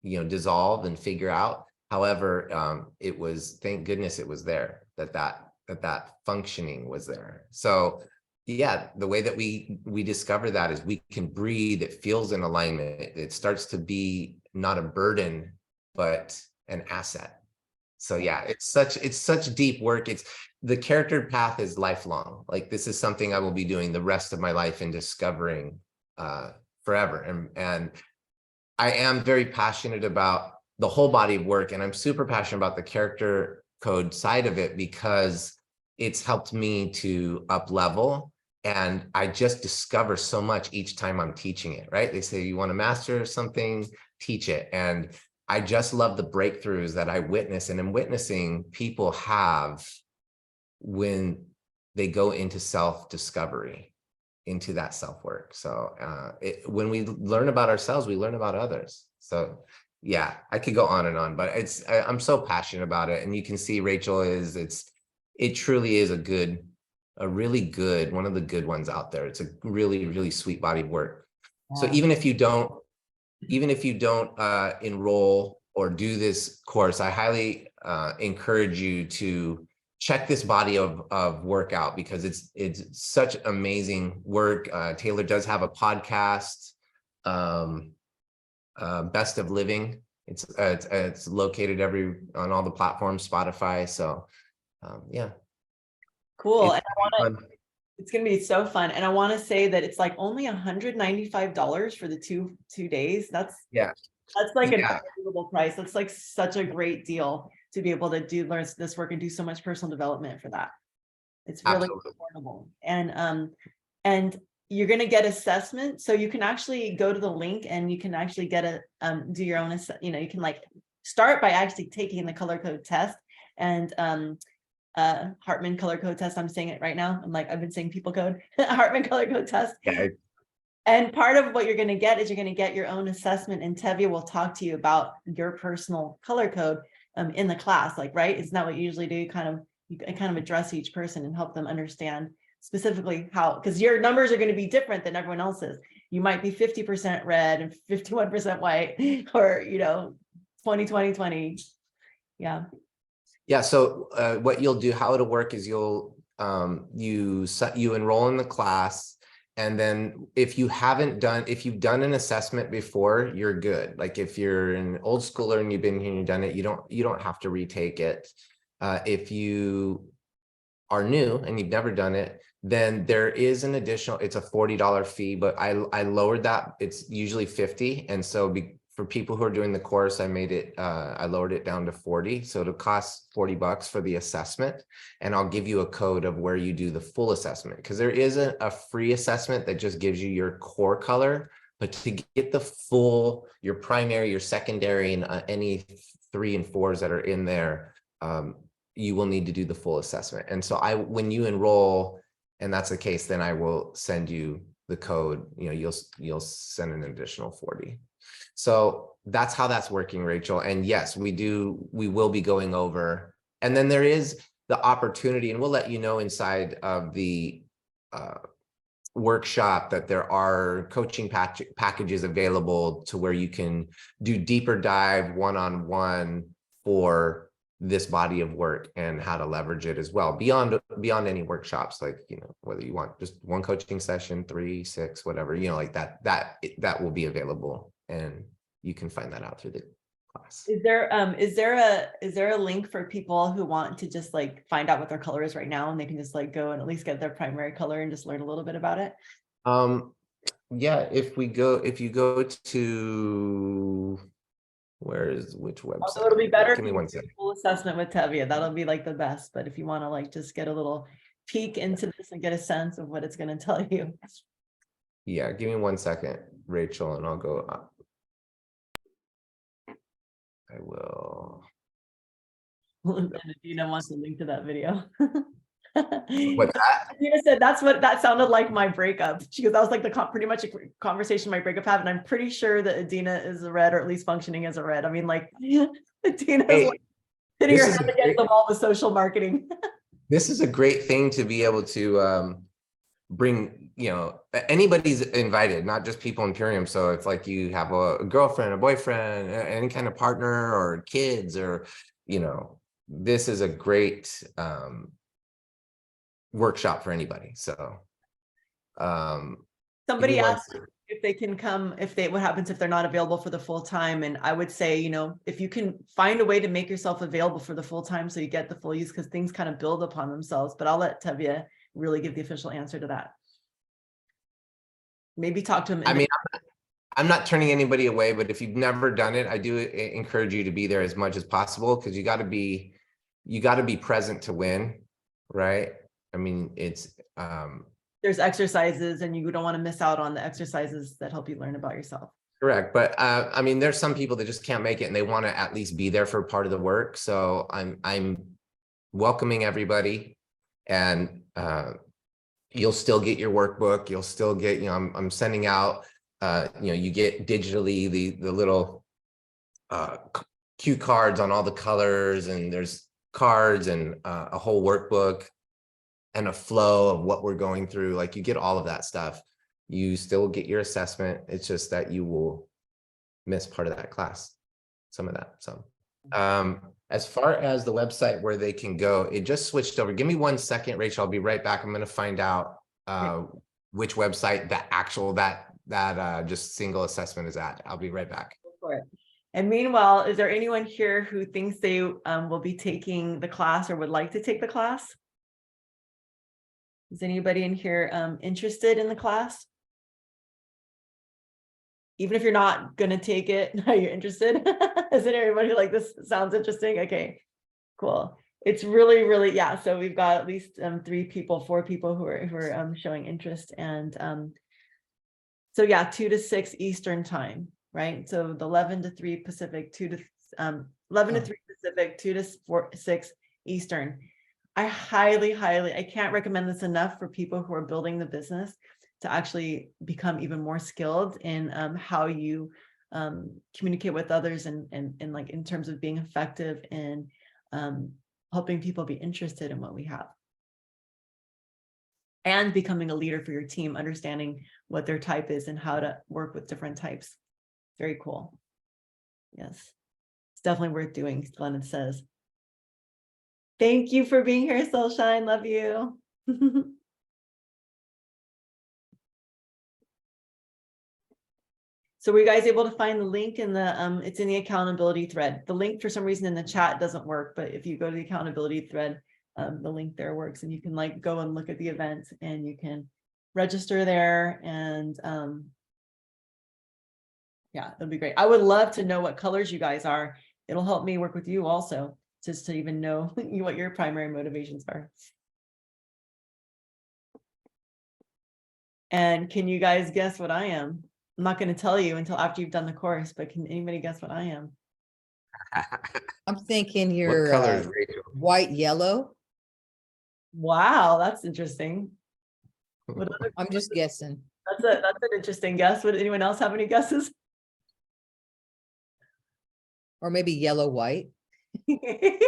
dissolve and figure out. However, it was, thank goodness it was there, that functioning was there. So yeah, the way that we discover that is we can breathe. It feels in alignment. It starts to be not a burden, but an asset. So yeah, it's such deep work. The character path is lifelong. Like this is something I will be doing the rest of my life and discovering forever. And I am very passionate about the whole body of work, and I'm super passionate about the character code side of it because it's helped me to up level. And I just discover so much each time I'm teaching it, right? They say you want to master something, teach it. And I just love the breakthroughs that I witness and am witnessing people have when they go into self-discovery, into that self-work. So when we learn about ourselves, we learn about others. So yeah, I could go on and on, but I'm so passionate about it. And you can see Rachel it truly is a really good, one of the good ones out there. It's a really, really sweet bodied work. Yeah. So even if you don't enroll or do this course, I highly encourage you to check this body of work out because it's such amazing work. Taylor does have a podcast, Best of Living. It's located on all the platforms, Spotify. So yeah. Cool. It's going to be so fun. And I want to say that it's like only $195 for the two days. That's like an unbelievable price. That's like such a great deal to be able to learn this work and do so much personal development for that. It's really affordable. And you're going to get assessment. So you can actually go to the link and you can actually get do your own, you can like start by actually taking the color code test and, Hartman color code test. I'm saying it right now. I've been saying people code, Hartman color code test. Yeah. And part of what you're going to get is you're going to get your own assessment, and Tevya will talk to you about your personal color code in the class, right? Isn't that what you usually do? You kind of address each person and help them understand specifically how, because your numbers are going to be different than everyone else's. You might be 50% red and 51% white, or 20. Yeah. Yeah. So what you'll do, how it'll work is you enroll in the class. And then if you've done an assessment before, you're good. Like if you're an old schooler and you've been here and you've done it, you don't have to retake it. If you are new and you've never done it, then there is an additional, it's a $40 fee, but I lowered that. It's usually $50. And so for people who are doing the course, I lowered it down to $40. So it'll cost $40 for the assessment. And I'll give you a code of where you do the full assessment, because there is a free assessment that just gives you your core color, but to get the full, your primary, your secondary, and any 3 and 4s that are in there, you will need to do the full assessment. And so when you enroll, and that's the case, then I will send you the code, you'll send an additional 40. So that's how that's working, Rachel. And yes, we will be going over. And then there is the opportunity, and we'll let you know inside of the workshop that there are coaching packages available to where you can do deeper dive one-on-one for this body of work and how to leverage it as well beyond any workshops, like whether you want just one coaching session, 3, 6, whatever, like that will be available, and you can find that out through the class. Is there a link for people who want to just like find out what their color is right now, and they can just like go and at least get their primary color and just learn a little bit about it? Yeah, if you go to which Although website? it'll be better if Give me you one do a second. full assessment with Tevya. That'll be like the best. But if you want to like just get a little peek into this and get a sense of what it's going to tell you. Yeah, give me 1 second, Rachel, and I'll go up. I will. And Adina wants a link to that video. What's that? Adina said that sounded like my breakup. She goes, that was like the pretty much a conversation my breakup had, and I'm pretty sure that Adina is a red, or at least functioning as a red. I mean, like Adina is Hey, like hitting her this is head a against great- the wall with social marketing. This is a great thing to be able to bring, anybody's invited, not just people in Imperium. So if like you have a girlfriend, a boyfriend, any kind of partner or kids, or, this is a great workshop for anybody. So Somebody give me one asked if they can come, what happens if they're not available for the full time. And I would say, if you can find a way to make yourself available for the full time so you get the full use, because things kind of build upon themselves. But I'll let Tevya really give the official answer to that. Maybe talk to him. I mean, I'm not turning anybody away, but if you've never done it, I do encourage you to be there as much as possible, because you got to be present to win, right? I mean, it's there's exercises and you don't want to miss out on the exercises that help you learn about yourself. correct. But I mean, there's some people that just can't make it and they want to at least be there for part of the work. So I'm welcoming everybody, and you'll still get your workbook. You'll still get, I'm sending out, you get digitally the little cue cards on all the colors, and there's cards and a whole workbook and a flow of what we're going through. Like, you get all of that stuff. You still get your assessment. It's just that you will miss part of that class, some of that. So as far as the website where they can go, it just switched over. Give me 1 second, Rachel. I'll be right back. I'm going to find out which website the actual that just single assessment is at. I'll be right back. Go for it. And meanwhile, is there anyone here who thinks they will be taking the class or would like to take the class? Is anybody in here interested in the class? Even if you're not going to take it, you're interested? Isn't everybody like, this sounds interesting? Okay, cool. It's really, really, yeah. So we've got at least 4 people who are showing interest. And so yeah, 2 to 6 Eastern time, right? So the 11 to 3 Pacific, 11 to 3 Pacific, 2 to 6 Eastern. I highly, I can't recommend this enough for people who are building the business to actually become even more skilled in how you communicate with others, and like in terms of being effective in helping people be interested in what we have, and becoming a leader for your team, understanding what their type is and how to work with different types. Very cool. Yes, it's definitely worth doing, Glennon says. Thank you for being here, Soulshine. Love you. So were you guys able to find the link in the, it's in the accountability thread. The link for some reason in the chat doesn't work, but if you go to the accountability thread, the link there works, and you can like go and look at the event, and you can register there, and yeah, it'll be great. I would love to know what colors you guys are. It'll help me work with you also, just to even know what your primary motivations are. And can you guys guess what I am? I'm not going to tell you until after you've done the course, but can anybody guess what I am? I'm thinking What you're colors, Rachel? white, yellow. Wow, that's interesting. What other, I'm just guessing. that's an interesting guess. Would anyone else have any guesses? Or maybe yellow, white. Okay,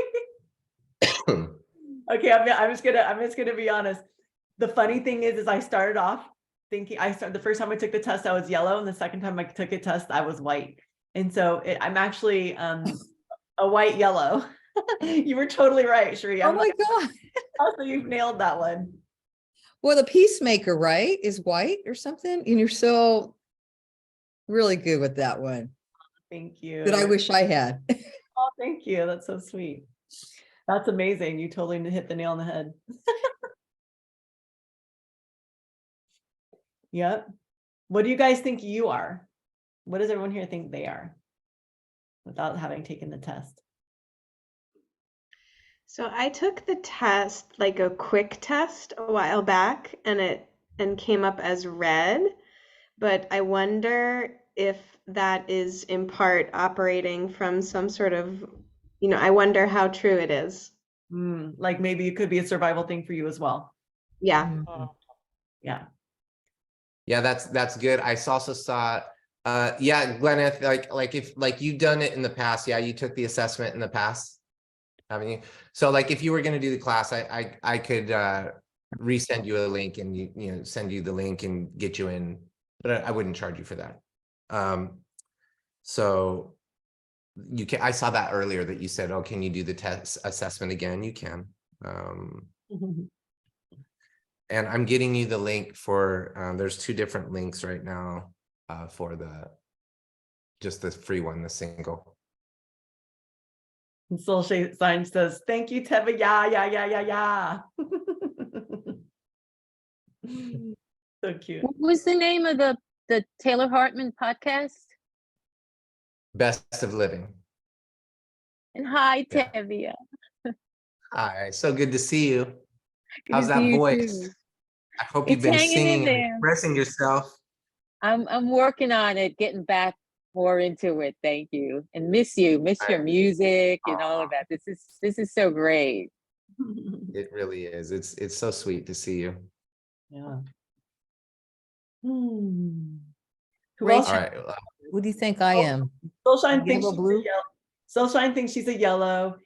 I'm just gonna be honest. The funny thing is I started off thinking, the first time I took the test, I was yellow, and the second time I took a test, I was white. And so I'm actually a white yellow. You were totally right, Sheree. Oh my God. Also, you've nailed that one. Well, the peacemaker, right, is white or something. And you're so really good with that one. Thank you. that I wish I had. Oh, thank you. That's so sweet. That's amazing. You totally hit the nail on the head. Yep. What do you guys think you are? What does everyone here think they are without having taken the test? So I took the test, like a quick test a while back, and it came up as red, but I wonder if that is in part operating from some sort of, I wonder how true it is. Like maybe it could be a survival thing for you as well. Yeah. Mhm. Yeah. Yeah, that's good. I also saw, yeah, Gwyneth, like you've done it in the past. Yeah, you took the assessment in the past, haven't you? So like if you were going to do the class, I could resend you a link and send you the link and get you in, but I wouldn't charge you for that. So you can. I saw that earlier that you said, oh, can you do the test assessment again? You can. And I'm getting you the link for, there's 2 different links right now for just the free one, the single. And Soul Sign says, thank you, Tevya. Yeah. So cute. What was the name of the Taylor Hartman podcast? Best of Living. And hi, Yeah. Tevya. Hi, so good to see you. Good How's to see that you voice? too. I hope you've It's been hanging in singing and there. expressing yourself. I'm working on it, getting back more into it. Thank you, and miss you, miss your music and all of that. This is so great. It really is. It's so sweet to see you. Yeah. Who Rachel, else? All right. What do you think I am? Soulshine thinks Yellow, she's blue? a yellow. Soulshine thinks she's a yellow.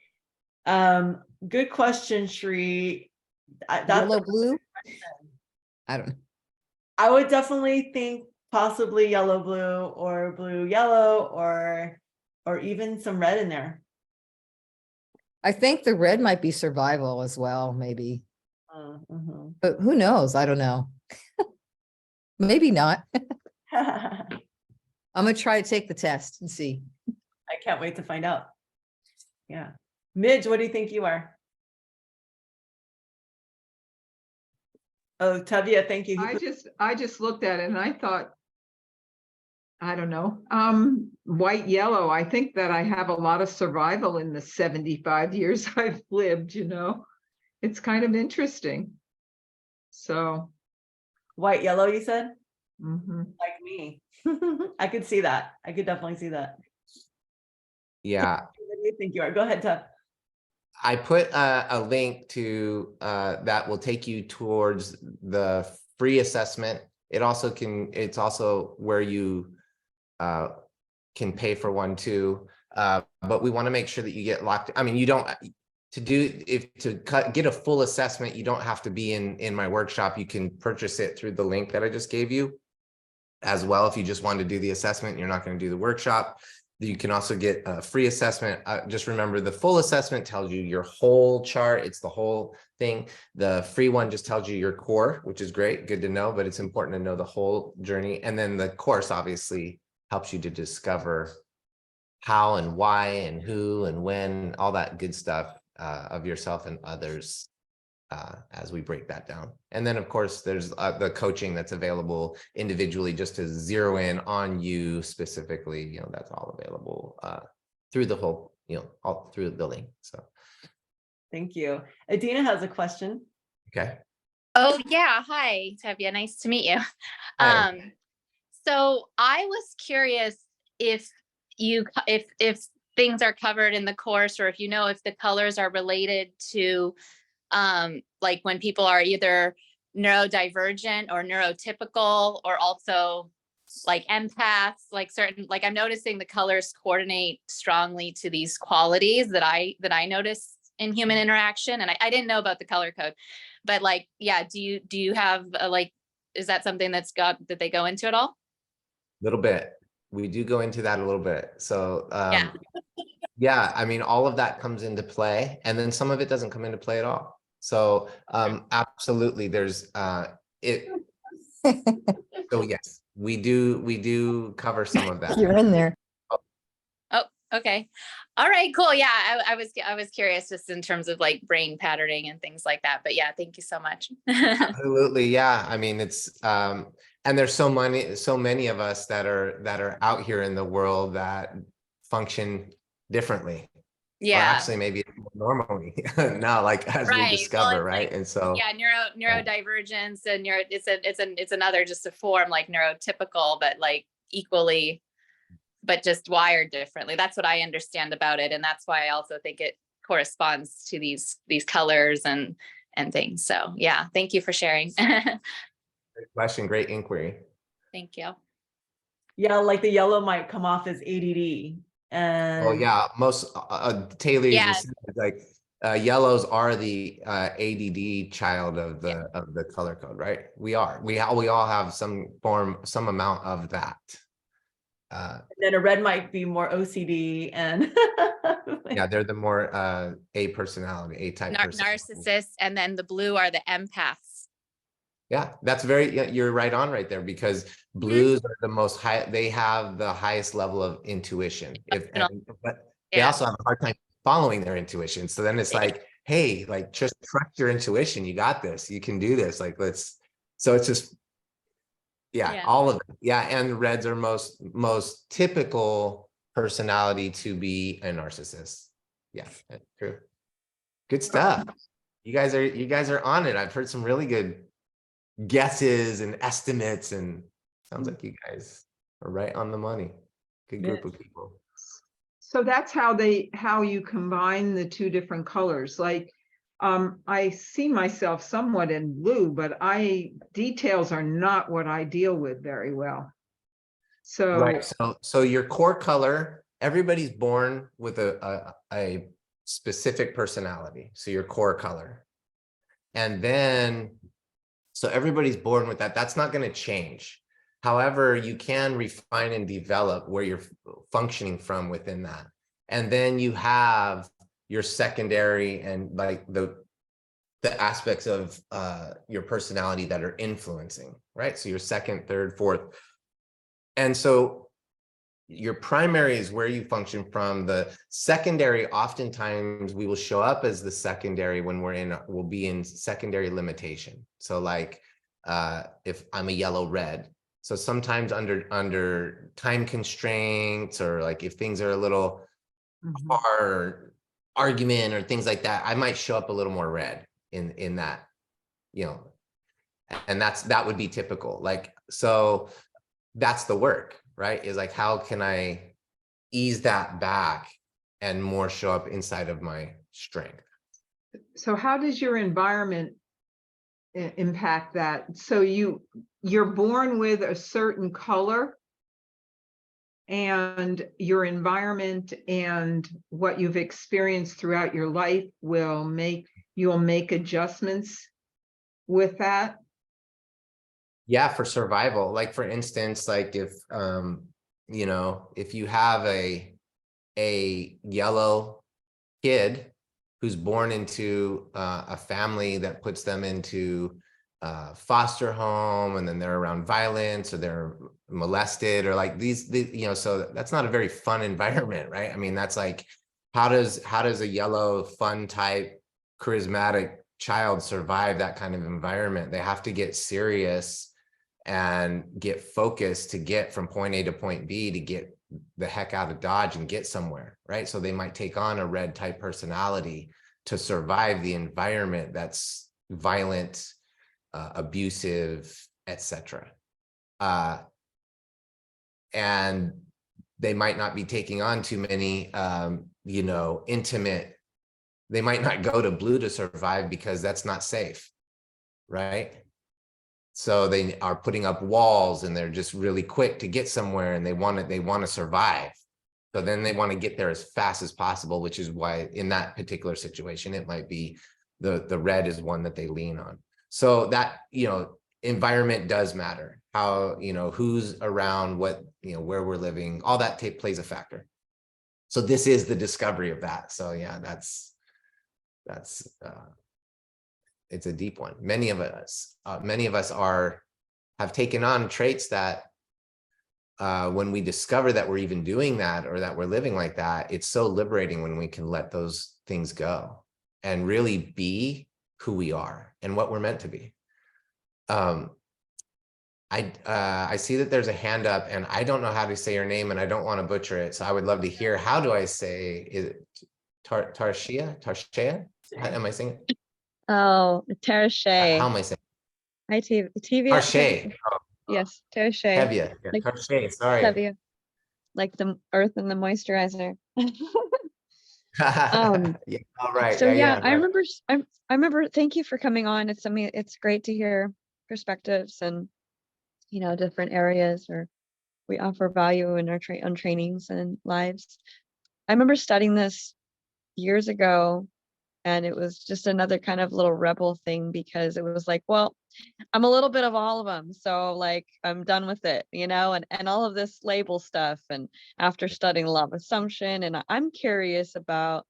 Good question, Shri. That's Yellow, blue? I don't know. I would definitely think possibly yellow, blue, or blue, yellow, or even some red in there. I think the red might be survival as well, maybe. Mhm. But who knows? I don't know. Maybe not. I I'm gonna try to take the test and see. can't wait to find out. Yeah. Midge, what do you think you are? Oh, Tevya, thank you. I just looked at it and I thought, I don't know, white, yellow. I think that I have a lot of survival in the 75 years I've lived, It's kind of interesting. So. White, yellow, you said? Mhm. Like me. I could see that. I could definitely see that. Yeah. What do you think you are? Go ahead, Tev. I put a link to that will take you towards the free assessment. It's also where you can pay for one too. But we want to make sure that you get locked. I mean, you don't get a full assessment, you don't have to be in my workshop. You can purchase it through the link that I just gave you as well. If you just wanted to do the assessment, you're not going to do the workshop. You can also get a free assessment. Just remember, the full assessment tells you your whole chart. It's the whole thing. The free one just tells you your core, which is great. Good to know, but it's important to know the whole journey. And then the course obviously helps you to discover how and why and who and when, all that good stuff of yourself and others as we break that down. And then of course there's the coaching that's available individually just to zero in on you specifically, that's all available through the whole, all through the link. So Thank you. Adina has a question. okay. Oh yeah, hi Tevya, nice to meet you. Hi. So I was curious if if things are covered in the course, or if if the colors are related to like when people are either neurodivergent or neurotypical, or also like empaths, like I'm noticing the colors coordinate strongly to these qualities that I notice in human interaction. And I didn't know about the color code, but do you have is that something that they go into at all? Little bit. We do go into that a little bit. So Yeah. yeah, I mean, all of that comes into play, and then some of it doesn't come into play at all. So absolutely, there's it. So yes, we do cover some of that. You're in there. Okay. All right, cool. Yeah, I was curious just in terms of like brain patterning and things like that. But yeah, thank you so much. Absolutely, yeah. I mean, it's and there's so many of us that are out here in the world that function differently, or Yeah. actually maybe normally now, like as we Right. Well, discover, it's right? like, And so yeah, neurodivergence and it's another just a form like neurotypical, but like equally, but just wired differently. That's what I understand about it, and that's why I also think it corresponds to these colors and things. So yeah, thank you for sharing. great question, great inquiry. Thank you. Yeah, like the yellow might come off as ADD. Oh And yeah, most Taylor Yeah. uses like yellows are the ADD child of the color code, right? We all have some amount of that. then a red might be more OCD and Yeah, they're the more A personality, A type personality. Narcissists, and then the blue are the empaths. Yeah, that's yeah, you're right on right there, because blues are the most high, they have the highest level of intuition. But they Yeah. also have a hard time following their intuition. So then it's like, hey, like just trust your intuition. You got this, you can do this. Like so it's just, yeah, all of it. Yeah. And reds are most typical personality to be a narcissist. Yeah, that's true. Good stuff. You guys are on it. I've heard some really good guesses and estimates, and sounds like you guys are right on the money. Good group of people. So that's how you combine the two different colors. Like, I see myself somewhat in blue, but details are not what I deal with very well. So, Right. So your core color, everybody's born with a specific personality. So your core color. And then, so everybody's born with that. That's not going to change. However, you can refine and develop where you're functioning from within that. And then you have your secondary and like the aspects of your personality that are influencing, right? So your second, third, fourth. And so your primary is where you function from. The secondary, oftentimes we will show up as the secondary when we'll be in secondary limitation. So like if I'm a yellow red, so sometimes under time constraints, or like if things are a little hard, argument or things like that, I might show up a little more red in that, and that would be typical. Like, so that's the work, right? Is like, how can I ease that back and more show up inside of my strength? So how does your environment impact that? So you're born with a certain color, and your environment and what you've experienced throughout your life you'll make adjustments with that. Yeah, for survival. Like for instance, like if if you have a yellow kid who's born into a family that puts them into foster home, and then they're around violence, or they're molested, or like these so that's not a very fun environment, right? I mean, that's like, how does a yellow fun type charismatic child survive that kind of environment? They have to get serious and get focused to get from point A to point B, to get the heck out of Dodge and get somewhere, right? So they might take on a red type personality to survive the environment that's violent, abusive, etc. And they might not be taking on too many, intimate. They might not go to blue to survive because that's not safe, right? So they are putting up walls, and they're just really quick to get somewhere, and they want to survive. So then they want to get there as fast as possible, which is why in that particular situation, it might be the red is one that they lean on. So that, environment does matter. How, who's around, what, where we're living, all that plays a factor. So this is the discovery of that. So yeah, that's it's a deep one. Many of us have taken on traits that when we discover that we're even doing that or that we're living like that, it's so liberating when we can let those things go and really be who we are and what we're meant to be. I see that there's a hand up, and I don't know how to say your name, and I don't want to butcher it, so I would love to hear, how do I say, is it Tarshia? Am I saying it? Oh, Terrace. How am I saying Hi, Tevya. Tarshay? Yes, Terrace. Tevya. Yeah, Like Tarshay, sorry. Tevya, like the earth and the moisturizer. Yeah, all right. So yeah, right. I remember. Thank you for coming on. It's great to hear perspectives and different areas, or we offer value in our on trainings and lives. I remember studying this years ago, and it was just another kind of little rebel thing, because it was like, well, I'm a little bit of all of them, so like I'm done with it, and all of this label stuff. And after studying law of assumption, and I'm curious about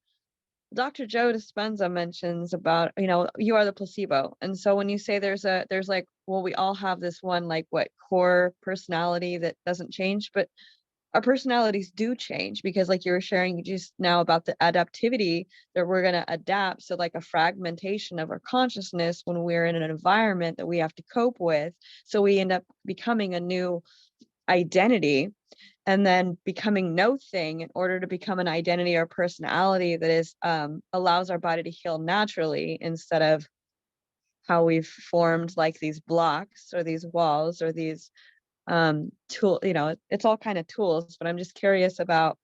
Dr. Joe Dispenza mentions about, you are the placebo. And so when you say there's like, well, we all have this one, like what core personality that doesn't change, but our personalities do change, because like you were sharing just now about the adaptivity that we're going to adapt. So like a fragmentation of our consciousness when we're in an environment that we have to cope with. So we end up becoming a new identity, and then becoming no thing in order to become an identity or personality that is allows our body to heal naturally, instead of how we've formed like these blocks or these walls or these tool, it's all kind of tools. But I'm just curious about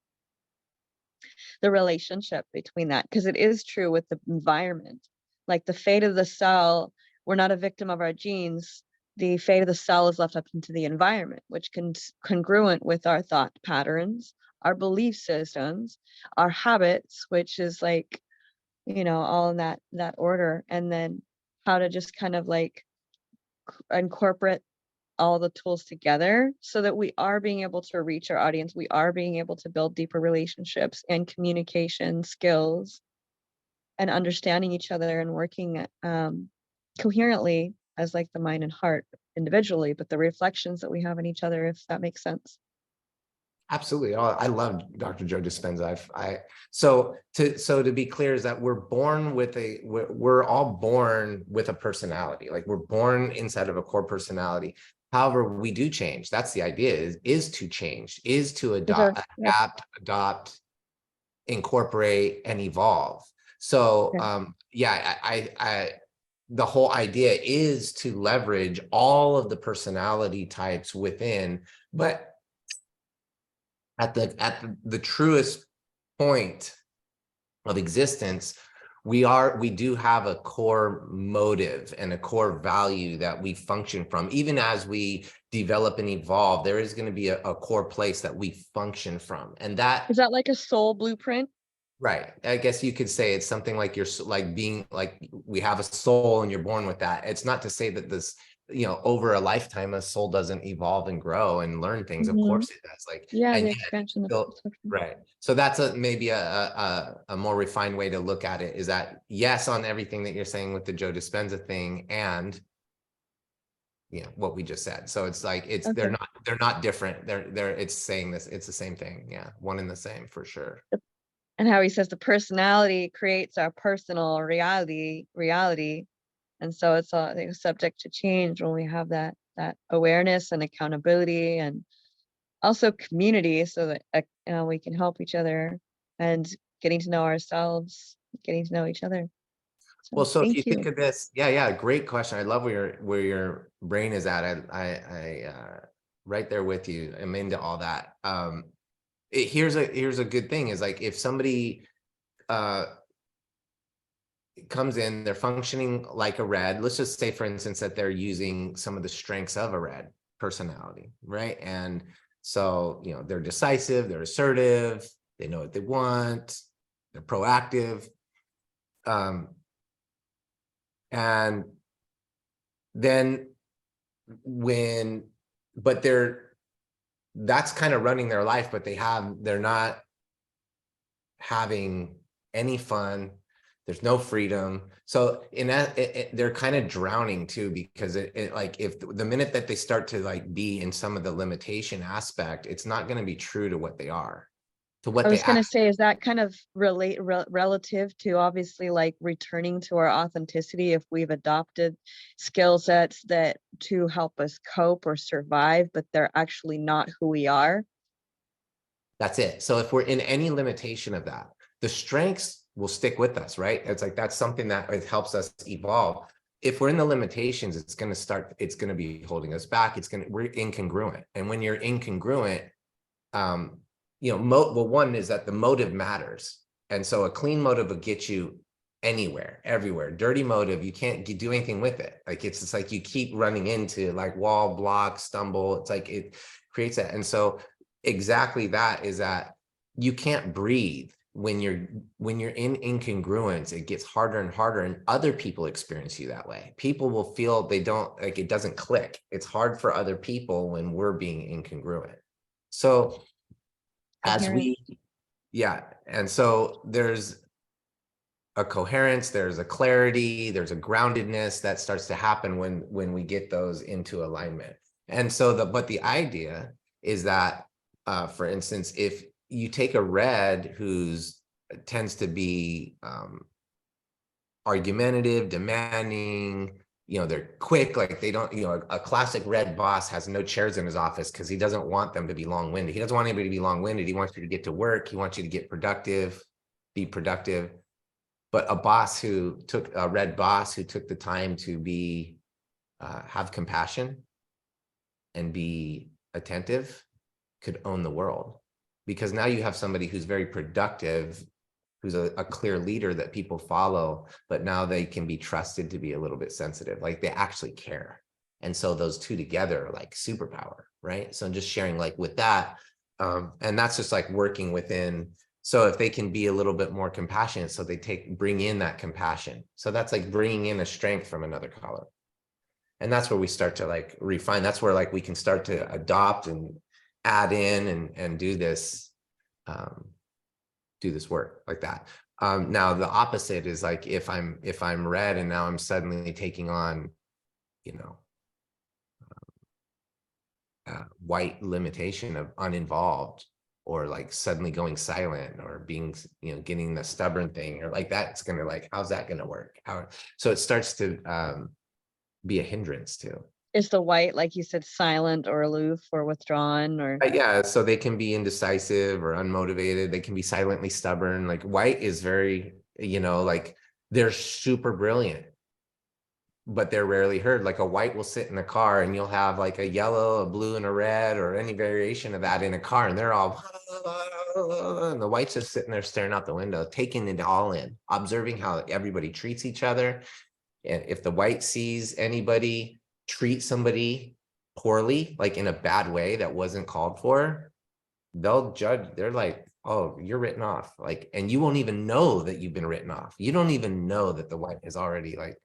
the relationship between that, because it is true with the environment, like the fate of the cell. We're not a victim of our genes. The fate of the cell is left up into the environment, which can congruent with our thought patterns, our belief systems, our habits, which is like, all in that order. And then how to just kind of like incorporate all the tools together, so that we are being able to reach our audience. We are being able to build deeper relationships and communication skills, and understanding each other, and working coherently as like the mind and heart individually, but the reflections that we have in each other, if that makes sense. Absolutely. Oh, I love Dr. Joe Dispenza. So to be clear, is that we're all born with a personality. Like we're born inside of a core personality. However, we do change. That's the idea, is to change, is to adopt, incorporate, and evolve. So the whole idea is to leverage all of the personality types within, but at the truest point of existence, we do have a core motive and a core value that we function from. Even as we develop and evolve, there is going to be a core place that we function from. And that is that like a soul blueprint? Right. I guess you could say it's something like being like, we have a soul and you're born with that. It's not to say that this, over a lifetime, a soul doesn't evolve and grow and learn things. Of course it does. Like, the expansion of perception. Right. So that's maybe a more refined way to look at it, is that yes, on everything that you're saying with the Joe Dispenza thing and what we just said. So it's like, they're not different. It's saying this, it's the same thing. Yeah. One and the same for sure. And how he says the personality creates our personal reality. And so it's all subject to change when we have that awareness and accountability, and also community, so that we can help each other, and getting to know ourselves, getting to know each other. Well, so if you think of this, great question. I love where your brain is at. I right there with you. I'm into all that. Here's a good thing, is like, if somebody comes in, they're functioning like a red. Let's just say, for instance, that they're using some of the strengths of a red personality, right? And so, they're decisive, they're assertive, they know what they want, they're proactive. And then that's kind of running their life, but they're not having any fun. There's no freedom. So in that, they're kind of drowning too, because like if the minute that they start to like be in some of the limitation aspect, it's not going to be true to what they are, to what I they was going to actually. say, is that kind of relative to obviously like returning to our authenticity if we've adopted skill sets that to help us cope or survive, but they're actually not who we are? That's it. So if we're in any limitation of that, the strengths will stick with us, right? It's like that's something that it helps us evolve. If we're in the limitations, it's going to be holding us back. We're incongruent. And when you're incongruent, well, one is that the motive matters. And so a clean motive will get you anywhere, everywhere. Dirty motive, you can't do anything with it. Like it's just like you keep running into like wall, block, stumble. It's like it creates that. And so exactly that is that you can't breathe when you're in incongruence. It gets harder and harder, and other people experience you that way. People will feel they don't like, it doesn't click. It's hard for other people when we're being incongruent. So and so there's a coherence, there's a clarity, there's a groundedness that starts to happen when we get those into alignment. And so but the idea is that for instance, if you take a red who's tends to be argumentative, demanding, they're quick, like they don't, a classic red boss has no chairs in his office because he doesn't want them to be long-winded. He doesn't want anybody to be long-winded. He wants you to get to work. He wants you to get productive, be productive. But a red boss who took the time to have compassion and be attentive could own the world, because now you have somebody who's very productive, who's a clear leader that people follow, but now they can be trusted to be a little bit sensitive, like they actually care. And so those two together are like superpower, right? So I'm just sharing like with that, and that's just like working within. So if they can be a little bit more compassionate, so they bring in that compassion. So that's like bringing in a strength from another color. And that's where we start to like refine. That's where like we can start to adopt and add in and do this work like that. Now the opposite is like if I'm red and now I'm suddenly taking on, white limitation of uninvolved, or like suddenly going silent, or being, getting the stubborn thing, or like that's gonna like, how's that gonna work? So it starts to be a hindrance too. Is the white, like you said, silent or aloof or withdrawn or? Yeah, so they can be indecisive or unmotivated. They can be silently stubborn. Like white is very, like they're super brilliant, but they're rarely heard. Like a white will sit in a car and you'll have like a yellow, a blue, and a red, or any variation of that in a car, and they're all, and the white's just sitting there staring out the window, taking it all in, observing how everybody treats each other. And if the white sees anybody treat somebody poorly, like in a bad way that wasn't called for, they'll judge. They're like, oh, you're written off. Like, and you won't even know that you've been written off. You don't even know that the white is already like,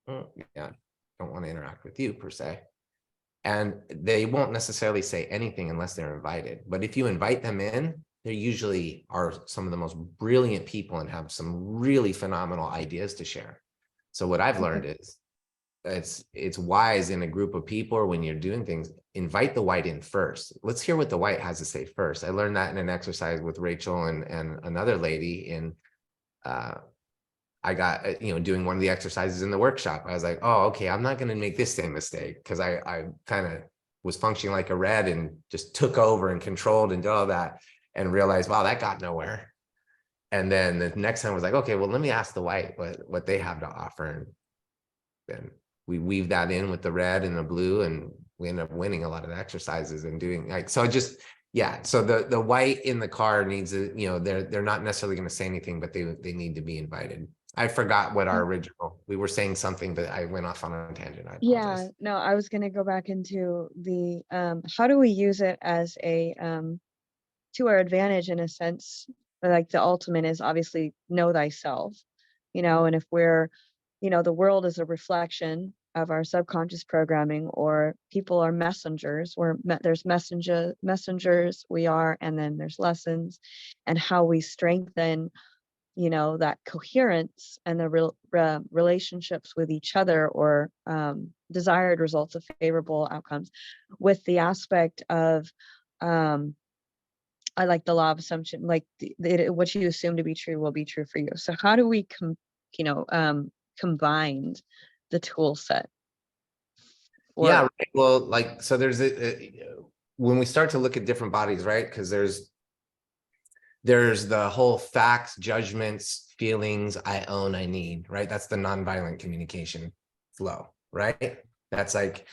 yeah, don't want to interact with you per se. And they won't necessarily say anything unless they're invited. But if you invite them in, they usually are some of the most brilliant people and have some really phenomenal ideas to share. So what I've learned is it's wise in a group of people, or when you're doing things, invite the white in first. Let's hear what the white has to say first. I learned that in an exercise with Rachel and another lady in I got, doing one of the exercises in the workshop. I was like, oh, okay, I'm not going to make this same mistake, because I kind of was functioning like a red and just took over and controlled and did all that, and realized, wow, that got nowhere. And then the next time I was like, okay, well, let me ask the white what they have to offer. And then we weave that in with the red and the blue, and we end up winning a lot of the exercises and doing like, so just, yeah. So the white in the car needs a, they're not necessarily going to say anything, but they need to be invited. I forgot what our we were saying something, but I went off on a tangent. I apologize. Yeah, no, I was going to go back into the, how do we use it as a, to our advantage in a sense? Like the ultimate is obviously know thyself, and if we're, the world is a reflection of our subconscious programming, or people are messengers, there's messengers we are, and then there's lessons, and how we strengthen, you know, that coherence and the relationships with each other, or desired results of favorable outcomes, with the aspect of I like the law of assumption, like what you assume to be true will be true for you. So how do we combine the tool set? Yeah, right. Well, like, so there's when we start to look at different bodies, right? Because there's the whole facts, judgments, feelings, I own, I need, right? That's the nonviolent communication flow, right? That's like,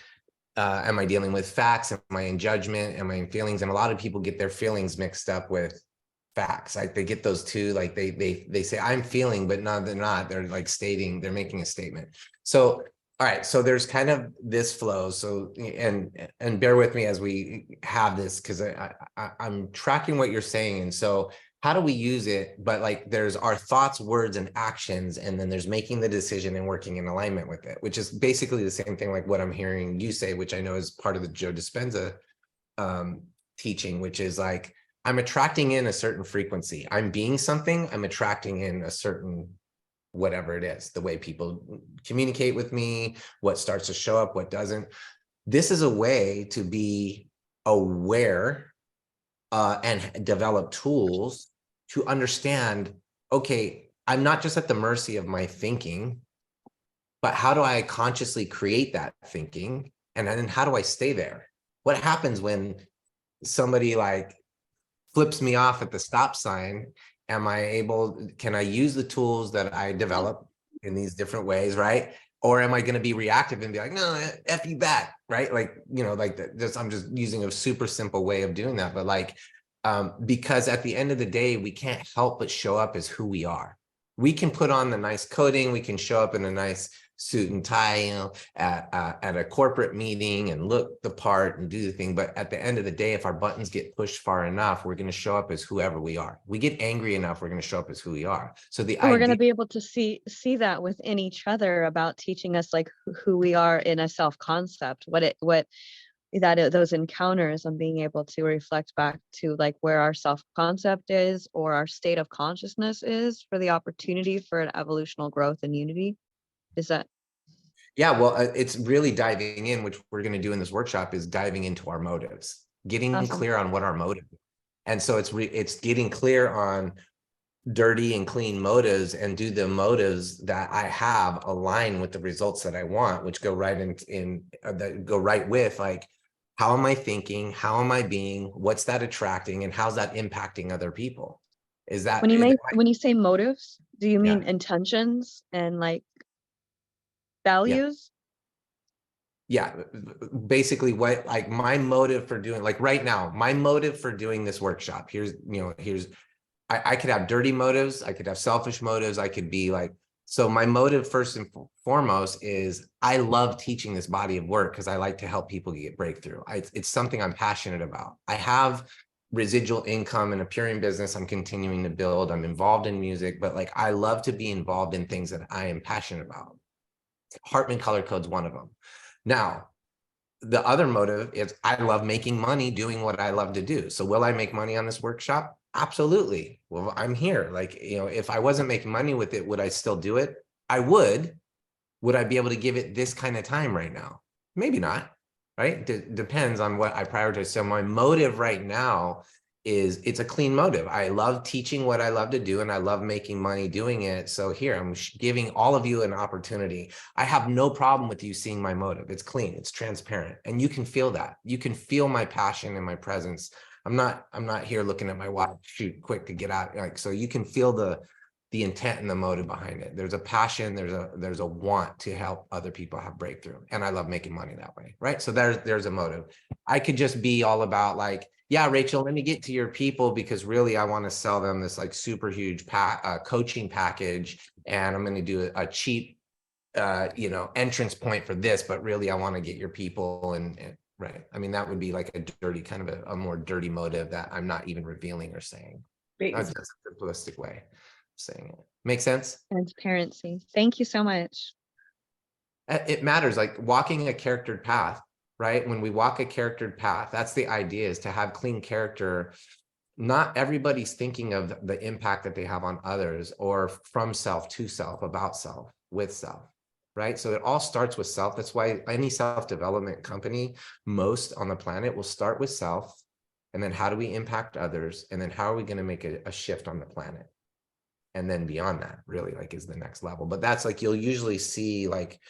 am I dealing with facts? Am I in judgment? Am I in feelings? And a lot of people get their feelings mixed up with facts. Like they get those two, like they say I'm feeling, but no, they're not. They're like they're making a statement. So, all right. So there's kind of this flow. So, and bear with me as we have this, because I'm tracking what you're saying. And so how do we use it? But like there's our thoughts, words, and actions, and then there's making the decision and working in alignment with it, which is basically the same thing like what I'm hearing you say, which I know is part of the Joe Dispenza teaching, which is like, I'm attracting in a certain frequency. I'm being something, I'm attracting in a certain, whatever it is, the way people communicate with me, what starts to show up, what doesn't. This is a way to be aware and develop tools to understand, okay, I'm not just at the mercy of my thinking, but how do I consciously create that thinking? And then how do I stay there? What happens when somebody like flips me off at the stop sign? Can I use the tools that I develop in these different ways, right? Or am I going to be reactive and be like, no, F you back, right? Like, you know, like I'm just using a super simple way of doing that. But like, because at the end of the day, we can't help but show up as who we are. We can put on the nice coding, we can show up in a nice suit and tie, you know, at a corporate meeting and look the part and do the thing. But at the end of the day, if our buttons get pushed far enough, we're going to show up as whoever we are. We get angry enough, we're going to show up as who we are. So we're going to be able to see that within each other, about teaching us like who we are in a self-concept, those encounters, and being able to reflect back to like where our self-concept is, or our state of consciousness is, for the opportunity for an evolutional growth and unity. Is that? Yeah, well, it's really diving in, which we're going to do in this workshop, is diving into our motives, getting clear on what our motive is. And so it's getting clear on dirty and clean motives, and do the motives that I have align with the results that I want, which go right that go right with like, how am I thinking? How am I being? What's that attracting? And how's that impacting other people? Is that when you say motives, do you mean intentions and like values? Yeah, basically what, like my motive for doing, like right now, my motive for doing this workshop, I could have dirty motives, I could have selfish motives, I could be like, so my motive first and foremost is I love teaching this body of work because I like to help people get breakthrough. It's something I'm passionate about. I have residual income and appearing business I'm continuing to build. I'm involved in music, but like I love to be involved in things that I am passionate about. Hartman color code's one of them. Now, the other motive is I love making money doing what I love to do. So will I make money on this workshop? Absolutely. Well, I'm here. Like, you know, if I wasn't making money with it, would I still do it? I would. Would I be able to give it this kind of time right now? Maybe not, right? Depends on what I prioritize. So my motive right now is it's a clean motive. I love teaching what I love to do, and I love making money doing it. So here, I'm giving all of you an opportunity. I have no problem with you seeing my motive. It's clean, it's transparent, and you can feel that. You can feel my passion and my presence. I'm not here looking at my watch, shoot, quick to get out. Like, so you can feel the intent and the motive behind it. There's a passion, there's a want to help other people have breakthrough. And I love making money that way, right? So there's a motive. I could just be all about like, yeah, Rachel, let me get to your people because really I want to sell them this like super huge coaching package. And I'm going to do a cheap, entrance point for this, but really I want to get your people and right. I mean, that would be like a dirty, kind of a more dirty motive that I'm not even revealing or saying. That's a simplistic way of saying it. Make sense? Transparency. Thank you so much. It matters, like walking a charactered path, right? When we walk a charactered path, that's the idea, is to have clean character not everybody's thinking of the impact that they have on others, or from self to self, about self, with self, right? So it all starts with self. That's why any self-development company, most on the planet, will start with self. And then how do we impact others? And then how are we going to make a shift on the planet? And then beyond that, really, like, is the next level. But that's like, you'll usually see, like,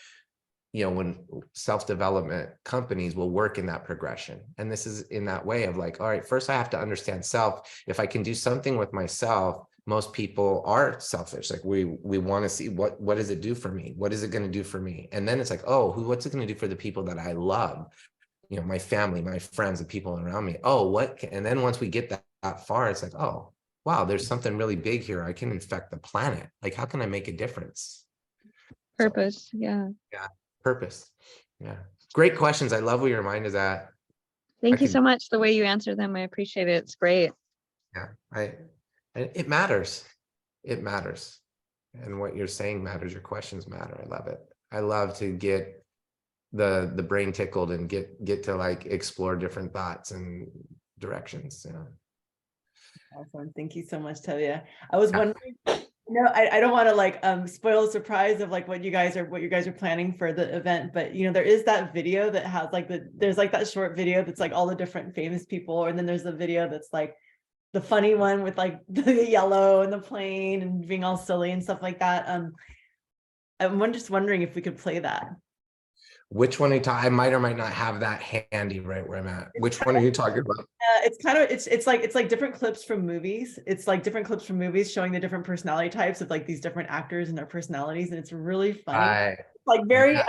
you know, when self-development companies will work in that progression. And this is in that way of like, all right, first I have to understand self. If I can do something with myself, most people are selfish. Like, we want to see what does it do for me? What is it going to do for me? And then it's like, oh, what's it going to do for the people that I love? You know, my family, my friends, the people around me. Oh, and then once we get that far, it's like, oh, wow, there's something really big here. I can infect the planet. Like, how can I make a difference? Purpose. Yeah. Yeah. Purpose. Yeah. Great questions. I love where your mind is at. Thank you so much. The way you answer them, I appreciate it. It's great. Yeah. It matters. It matters. And what you're saying matters. Your questions matter. I love it. I love to get the brain tickled and get to like explore different thoughts and directions. Yeah. Awesome. Thank you so much, Tevya. I was wondering, I don't want to like spoil the surprise of like what you guys are planning for the event, but you know, there is that video that has like there's like that short video that's like all the different famous people, and then there's the video that's like the funny one with like the yellow and the plane and being all silly and stuff like that. I'm just wondering if we could play that. Which one are you talking? I might or might not have that handy right where I'm at. Which one are you talking about? It's like different clips from movies. It's like different clips from movies showing the different personality types of like these different actors and their personalities, and it's really funny. Like very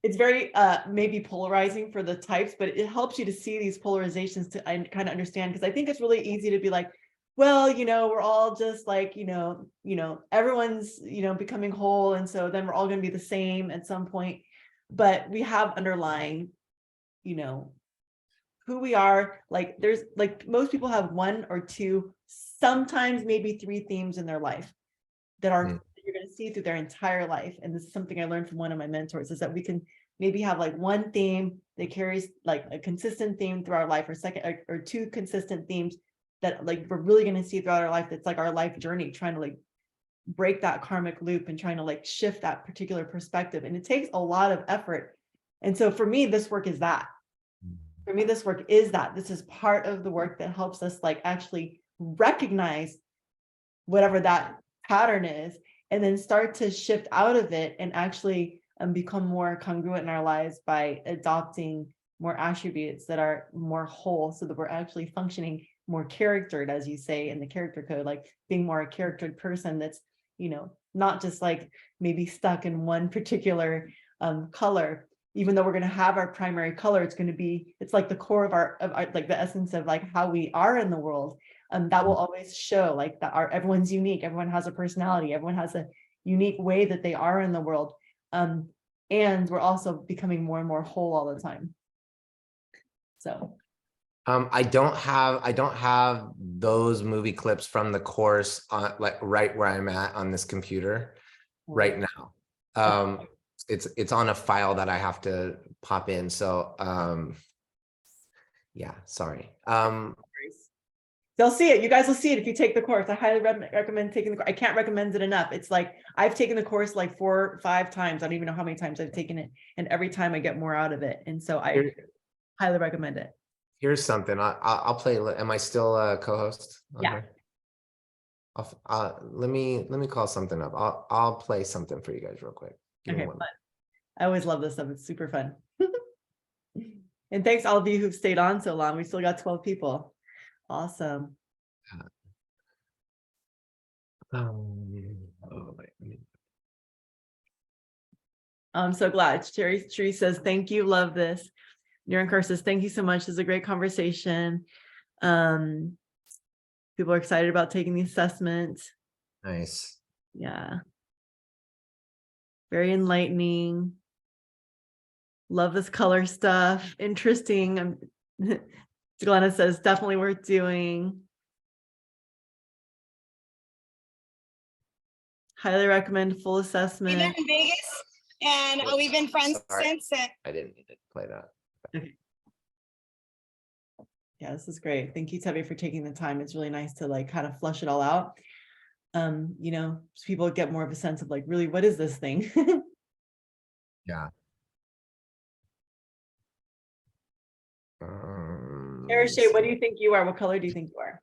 it's very maybe polarizing for the types, but it helps you to see these polarizations to kind of understand, because I think it's really easy to be like, well, you know, we're all just like, you know, everyone's, you know, becoming whole, and so then we're all going to be the same at some point. But we have underlying, you know, who we are. Like there's like most people have one or two, sometimes maybe three themes in their life that are you're going to see through their entire life. And this is something I learned from one of my mentors, is that we can maybe have like one theme that carries like a consistent theme through our life, or two consistent themes that like we're really going to see throughout our life. That's like our life journey, trying to like break that karmic loop and trying to like shift that particular perspective. And it takes a lot of effort. And so for me, this work is that. For me, this work is that. This is part of the work that helps us like actually recognize whatever that pattern is, and then start to shift out of it and actually become more congruent in our lives by adopting more attributes that are more whole, so that we're actually functioning more charactered, as you say in the character code, like being more a charactered person that's, you know, not just like maybe stuck in one particular color. Even though we're going to have our primary color, it's like the core of our like the essence of like how we are in the world. That will always show like that everyone's unique. Everyone has a personality. Everyone has a unique way that they are in the world. And we're also becoming more and more whole all the time. So. I don't have those movie clips from the course on like right where I'm at on this computer right now. It's on a file that I have to pop in. So yeah, sorry. They'll see it. You guys will see it if you take the course. I highly recommend taking the course. I can't recommend it enough. It's like I've taken the course like 4 or 5 times. I don't even know how many times I've taken it, and every time I get more out of it. And so I highly recommend it. Here's something. I'll play. Am I still a co-host? Yeah. Let me call something up. I'll play something for you guys real quick. Okay, fun. I always love this stuff. It's super fun. And thanks all of you who've stayed on so long. We still got 12 people. Awesome. I'm so glad. Sherry says, thank you. Love this. Nirankur says, thank you so much. This is a great conversation. People are excited about taking the assessment. Nice. Yeah. Very enlightening. Love this color stuff. Interesting. Glenna says, definitely worth doing. Highly recommend full assessment. They're in Vegas, and we've been friends since. I didn't need to play that. Okay. Yeah, this is great. Thank you, Tevya, for taking the time. It's really nice to like kind of flush it all out. You know, so people get more of a sense of like, really, what is this thing? Yeah. Shay, what do you think you are? What color do you think you are?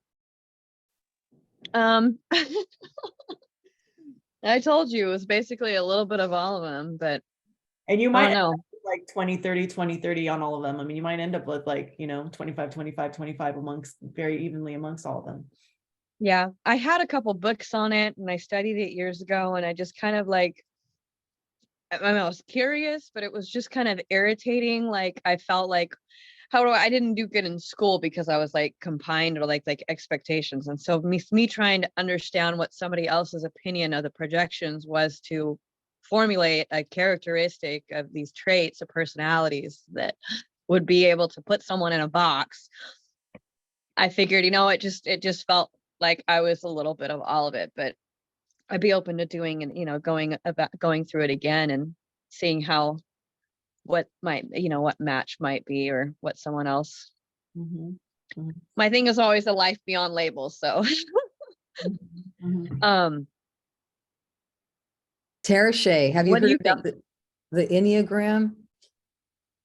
I told you it was basically a little bit of all of them, but And you I might don't end know. up with like 20, 30, 20, 30 on all of them. I mean, you might end up with like, you know, 25, 25, 25 amongst very evenly amongst all of them. Yeah, I had a couple books on it and I studied it years ago, and I just kind of like, I mean, I was curious, but it was just kind of irritating. Like I felt like, I didn't do good in school because I was like confined or like expectations. And so me trying to understand what somebody else's opinion of the projections was to formulate a characteristic of these traits or personalities that would be able to put someone in a box. I figured, it just felt like I was a little bit of all of it, but I'd be open to doing and, going through it again and seeing what match might be or what someone else. Mhm, mhm, My thing is always a life beyond labels. So, mhm. Tara Shay, have you what do heard you about think? the Enneagram?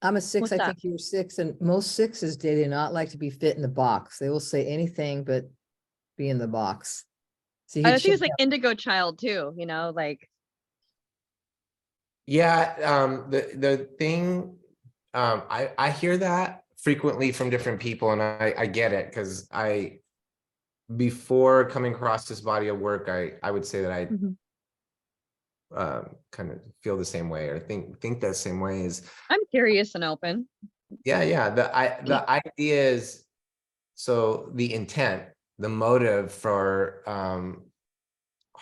I'm a 6, What's I that? think you're 6, and most 6s, they do not like to be fit in the box. They will say anything but be in the box. So I you think check it's like out. indigo child too, like. Yeah, the thing, I hear that frequently from different people, and I get it, because before coming across this body of work, I would say that I Mhm. kind of feel the same way, or think that same way. Is I'm curious and open. yeah, the idea is, so the intent, the motive for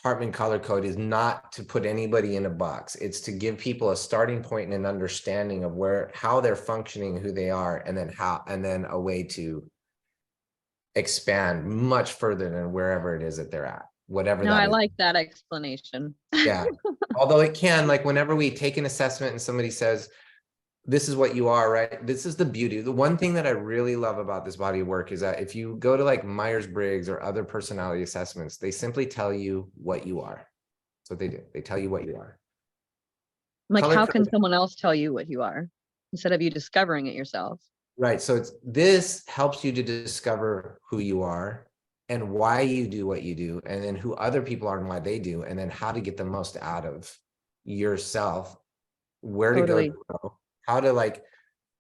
Hartman color code is not to put anybody in a box. It's to give people a starting point and an understanding of how they're functioning, who they are, and then a way to expand much further than wherever it is that they're at, whatever No, that I is. like that explanation. Yeah. Although it can, like, whenever we take an assessment and somebody says, this is what you are, right? This is the beauty. The one thing that I really love about this body of work is that if you go to like Myers-Briggs or other personality assessments, they simply tell you what you are. That's what they do. They tell you what you are. Like, Color how code, can someone else tell you what you are instead of you discovering it yourself? right. So this helps you to discover who you are and why you do what you do, and then who other people are and why they do, and then how to get the most out of yourself, where Totally. to go, how to like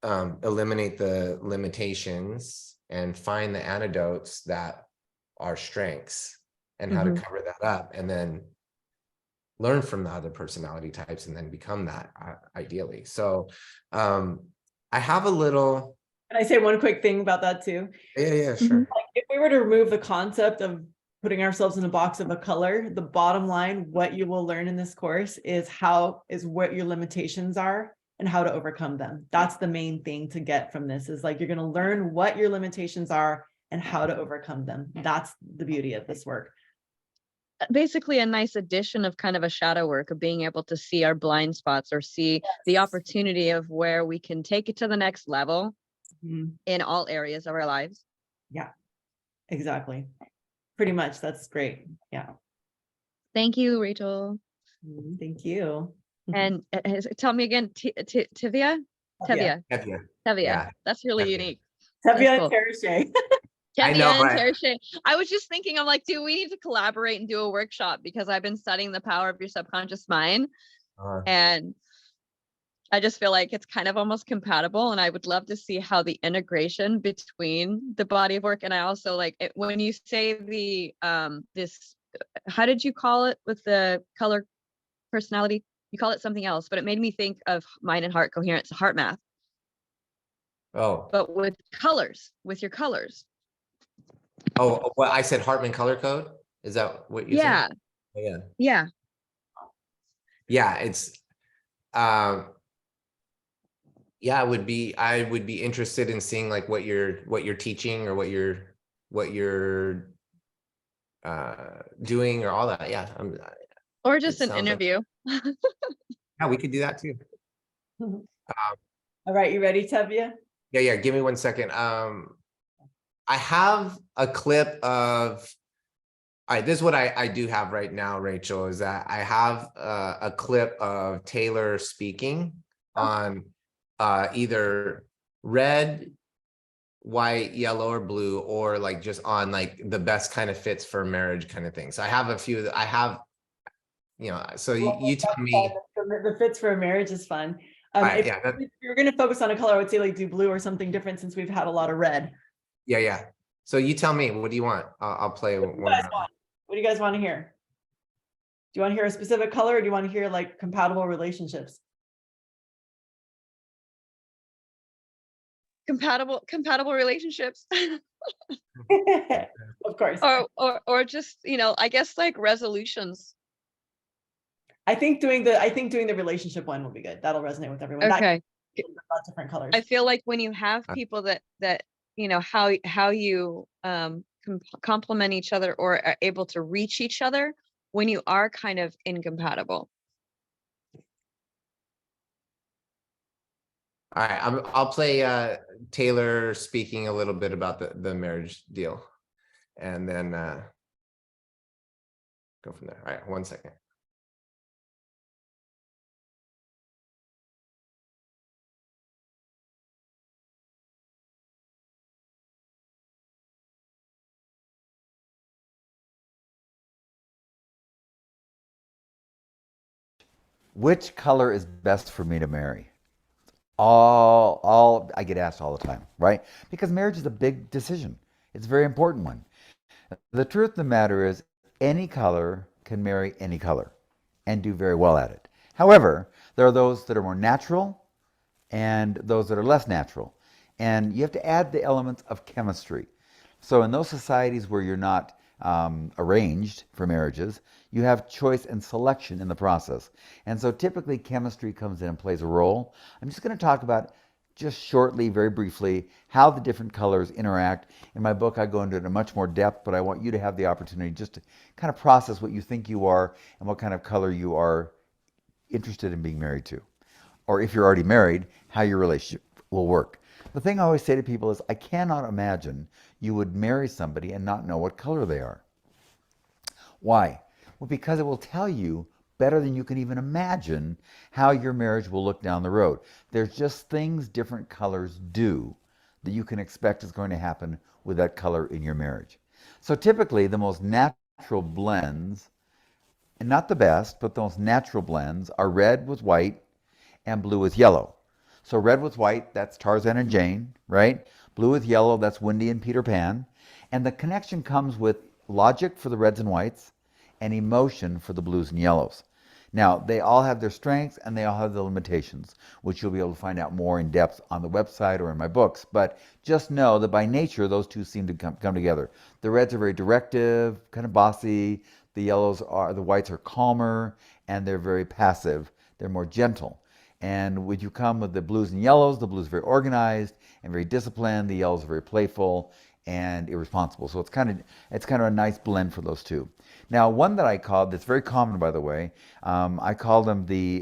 eliminate the limitations and find the antidotes that are strengths, and how to Mhm. cover that up, and then learn from the other personality types and then become that ideally. So I have a little. Can I say one quick thing about that too? Yeah, Mhm. sure. Like if we were to remove the concept of putting ourselves in a box of a color, the bottom line, what you will learn in this course is what your limitations are and how to overcome them. That's the main thing to get from this, is like, you're going to learn what your limitations are and how to overcome them. That's the beauty of this work. Basically a nice addition of kind of a shadow work of being able to see our blind spots or see the opportunity of where we can take it to the next level in all areas of our lives. Yeah, exactly. Pretty much. That's great. Yeah. Thank you, Rachel. Thank you. And tell me again, Tevya? Tevya. Yeah. That's really Tevya. unique. Tevya Cool. and Tara Shay. I know, Tevya and right? Tara Shay. I was just thinking, I'm like, dude, we need to collaborate and do a workshop because I've been studying the power of your subconscious mind. And I just feel like it's kind of almost compatible, and I would love to see how the integration between the body of work. And I also like it when you say the this, how did you call it with the color personality? You call it something else, but it made me think of mind and heart coherence, heart math. Oh, But with colors, with your colors. well, I said Hartman color code. Is that what you said? Yeah. Yeah, it's yeah, I would be interested in seeing like what you're teaching or what you're doing or all that. Yeah. Or just an interview. Yeah, we could do that too. All right, you ready, Tevya? Yeah, give me 1 second. I have a clip of. All right, this is what I do have right now, Rachel, is that I have a clip of Taylor speaking on either red, white, yellow, or blue, or like just on like the best kind of fits for marriage kind of thing. So I have a few that I have, so you tell me. The fits for a marriage is fun. Right, If yeah, if you're gonna focus on a color, I would say like do blue or something different since we've had a lot of red. yeah. So you tell me, what do you want? I'll play What do you one. guys want? What do you guys want to hear? Do you want to hear a specific color or do you want to hear like compatible relationships? Compatible relationships. Of course. Or just, I guess like resolutions. I think doing the relationship one will be good. That'll resonate with everyone. Okay. About different colors. I feel like when you have people that how you complement each other or are able to reach each other when you are kind of incompatible. All right, I'll play Taylor speaking a little bit about the marriage deal, and then go from there. All right, 1 second. Which color is best for me to marry? All I get asked all the time, right? Because marriage is a big decision. It's a very important one. The truth of the matter is any color can marry any color and do very well at it. However, there are those that are more natural and those that are less natural. And you have to add the elements of chemistry. So in those societies where you're not arranged for marriages, you have choice and selection in the process. And so typically chemistry comes in and plays a role. I'm just going to talk about just shortly, very briefly, how the different colors interact. In my book, I go into it in much more depth, but I want you to have the opportunity just to kind of process what you think you are and what kind of color you are interested in being married to. Or if you're already married, how your relationship will work. The thing I always say to people is, I cannot imagine you would marry somebody and not know what color they are. Why? Well, because it will tell you better than you can even imagine how your marriage will look down the road. There's just things different colors do that you can expect is going to happen with that color in your marriage. So typically the most natural blends, and not the best, but the most natural blends are red with white and blue with yellow. So red with white, that's Tarzan and Jane, right? Blue with yellow, that's Wendy and Peter Pan. And the connection comes with logic for the reds and whites and emotion for the blues and yellows. Now, they all have their strengths and they all have their limitations, which you'll be able to find out more in depth on the website or in my books. But just know that by nature, those two seem to come together. The reds are very directive, kind of bossy. The whites are calmer, and they're very passive. They're more gentle. And when you come with the blues and yellows, the blues are very organized and very disciplined. The yellows are very playful and irresponsible. So it's kind of a nice blend for those two. Now, one that I called, that's very common, by the way, I call them the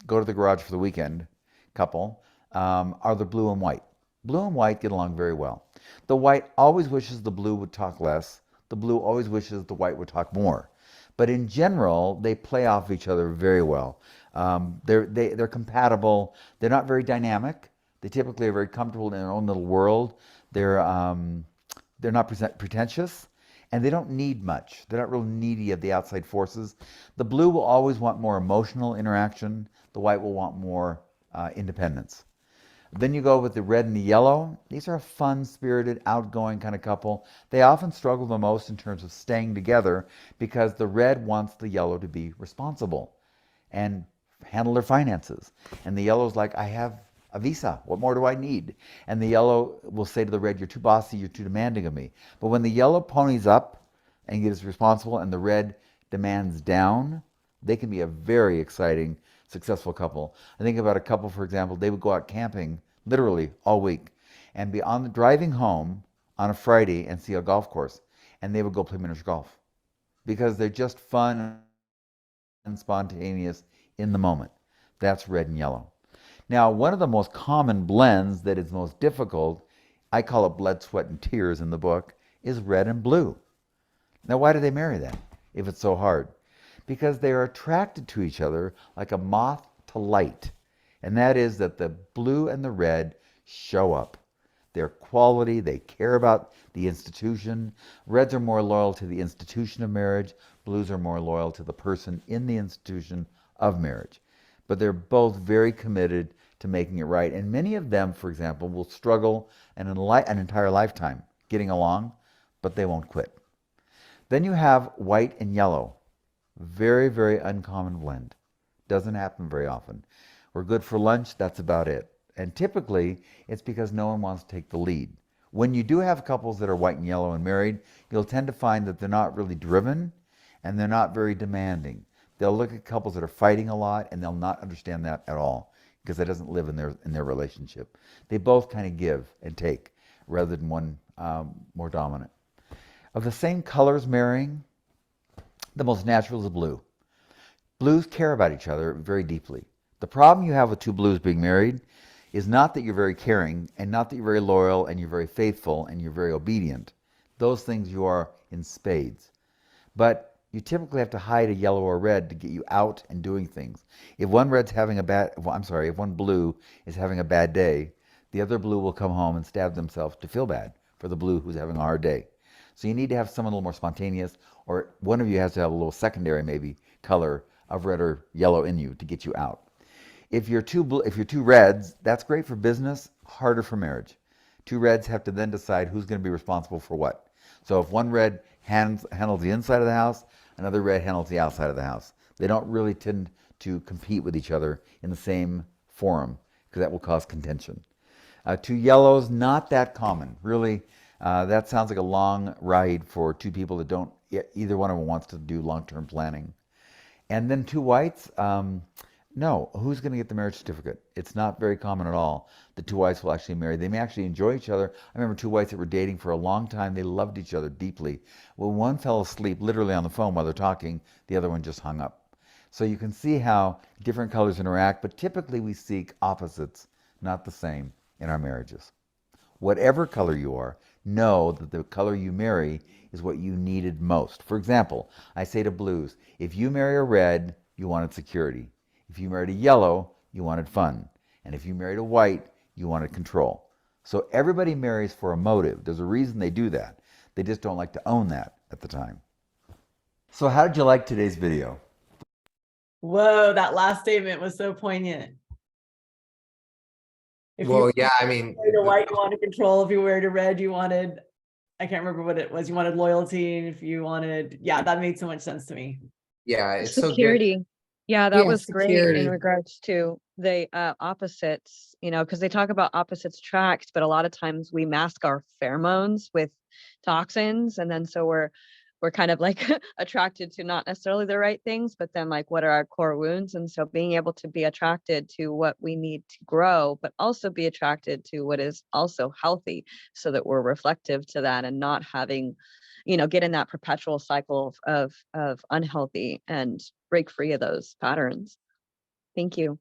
go to the garage for the weekend couple, are the blue and white. Blue and white get along very well. The white always wishes the blue would talk less. The blue always wishes the white would talk more. But in general, they play off each other very well. They're compatible. They're not very dynamic. They typically are very comfortable in their own little world. They're not pretentious, and they don't need much. They're not real needy of the outside forces. The blue will always want more emotional interaction. The white will want more independence. Then you go with the red and the yellow. These are a fun-spirited, outgoing kind of couple. They often struggle the most in terms of staying together because the red wants the yellow to be responsible and handle their finances. And the yellow's like, I have a visa. What more do I need? And the yellow will say to the red, you're too bossy, you're too demanding of me. But when the yellow ponies up and gets responsible and the red demands down, they can be a very exciting, successful couple. I think about a couple, for example, they would go out camping literally all week and be on the driving home on a Friday and see a golf course, and they would go play miniature golf because they're just fun and spontaneous in the moment. That's red and yellow. Now, one of the most common blends that is most difficult I call it blood, sweat, and tears in the book, is red and blue. Now, why do they marry then, if it's so hard? Because they are attracted to each other like a moth to light. And that is that the blue and the red show up. Their quality, they care about the institution. Reds are more loyal to the institution of marriage. Blues are more loyal to the person in the institution of marriage. But they're both very committed to making it right. And many of them, for example, will struggle an entire lifetime getting along, but they won't quit. Then you have white and yellow. Very, very uncommon blend. Doesn't happen very often. We're good for lunch, that's about it. And typically, it's because no one wants to take the lead. When you do have couples that are white and yellow and married, you'll tend to find that they're not really driven and they're not very demanding. They'll look at couples that are fighting a lot and they'll not understand that at all because that doesn't live in their relationship. They both kind of give and take rather than one more dominant. Of the same colors marrying, the most natural is blue. Blues care about each other very deeply. The problem you have with two blues being married is not that you're very caring and not that you're very loyal and you're very faithful and you're very obedient. Those things you are in spades. But you typically have to hide a yellow or red to get you out and doing things. If one if one blue is having a bad day, the other blue will come home and stab themselves to feel bad for the blue who's having a hard day. So you need to have someone a little more spontaneous, or one of you has to have a little secondary maybe color of red or yellow in you to get you out. If you're two reds, that's great for business, harder for marriage. Two reds have to then decide who's going to be responsible for what. So if one red handles the inside of the house, another red handles the outside of the house. They don't really tend to compete with each other in the same forum because that will cause contention. Two yellows, not that common. Really, that sounds like a long ride for two people that don't, either one of them wants to do long-term planning. And then two whites, no, who's going to get the marriage certificate? It's not very common at all that two whites will actually marry. They may actually enjoy each other. I remember two whites that were dating for a long time. They loved each other deeply. Well, one fell asleep literally on the phone while they're talking. The other one just hung up. So you can see how different colors interact, but typically we seek opposites, not the same, in our marriages. Whatever color you are, know that the color you marry is what you needed most. For example, I say to blues, if you marry a red, you wanted security. If you married a yellow, you wanted fun. And if you married a white, you wanted control. So everybody marries for a motive. There's a reason they do that. They just don't like to own that at the time. So how did you like today's video? Whoa, that last statement was so poignant. If Well, you yeah, I mean, married a white, you wanted control. If you married a red, you wanted, I can't remember what it was. You wanted loyalty. And if you wanted, yeah, that made so much sense to me. yeah, it's so good. Security. Yeah, that Yeah, was great security. in regards to the opposites, because they talk about opposites attract, but a lot of times we mask our pheromones with toxins. And then so we're kind of like attracted to not necessarily the right things, but then like what are our core wounds? And so being able to be attracted to what we need to grow, but also be attracted to what is also healthy so that we're reflective to that and not having, get in that perpetual cycle of unhealthy and break free of those patterns. Thank you.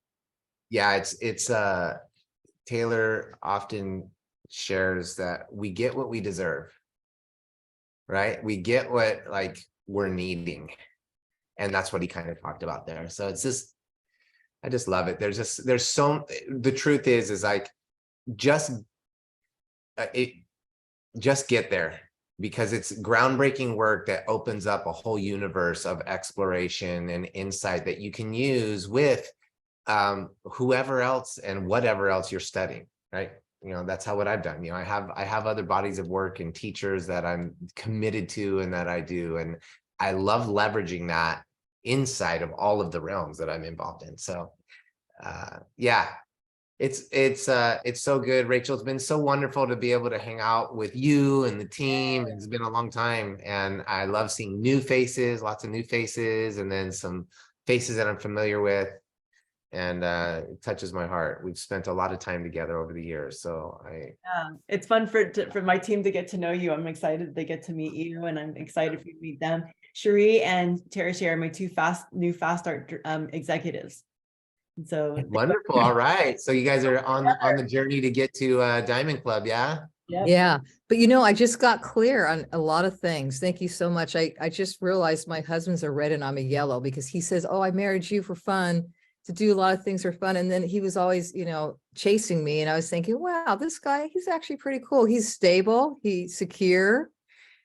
Yeah, it's Taylor often shares that we get what we deserve, right? We get what like we're needing. And that's what he kind of talked about there. So it's just, I just love it. The truth is like, just get there, because it's groundbreaking work that opens up a whole universe of exploration and insight that you can use with whoever else and whatever else you're studying, right? That's what I've done. I have other bodies of work and teachers that I'm committed to and that I do. And I love leveraging that inside of all of the realms that I'm involved in. So yeah, it's so good. Rachel, it's been so wonderful to be able to hang out with you and the team. It's been a long time, and I love seeing new faces, lots of new faces, and then some faces that I'm familiar with. And it touches my heart. We've spent a lot of time together over the years. So it's fun for my team to get to know you. I'm excited they get to meet you, and I'm excited for you to meet them. Cherie and Tereshare are my two new Fast Start executives. So wonderful. All right. So you guys are on the journey to get to Diamond Club, yeah? Yeah, but I just got clear on a lot of things. Thank you so much. I just realized my husband's a red and I'm a yellow because he says, oh, I married you for fun, to do a lot of things for fun. And then he was always, chasing me. And I was thinking, wow, this guy, he's actually pretty cool. He's stable, he's secure.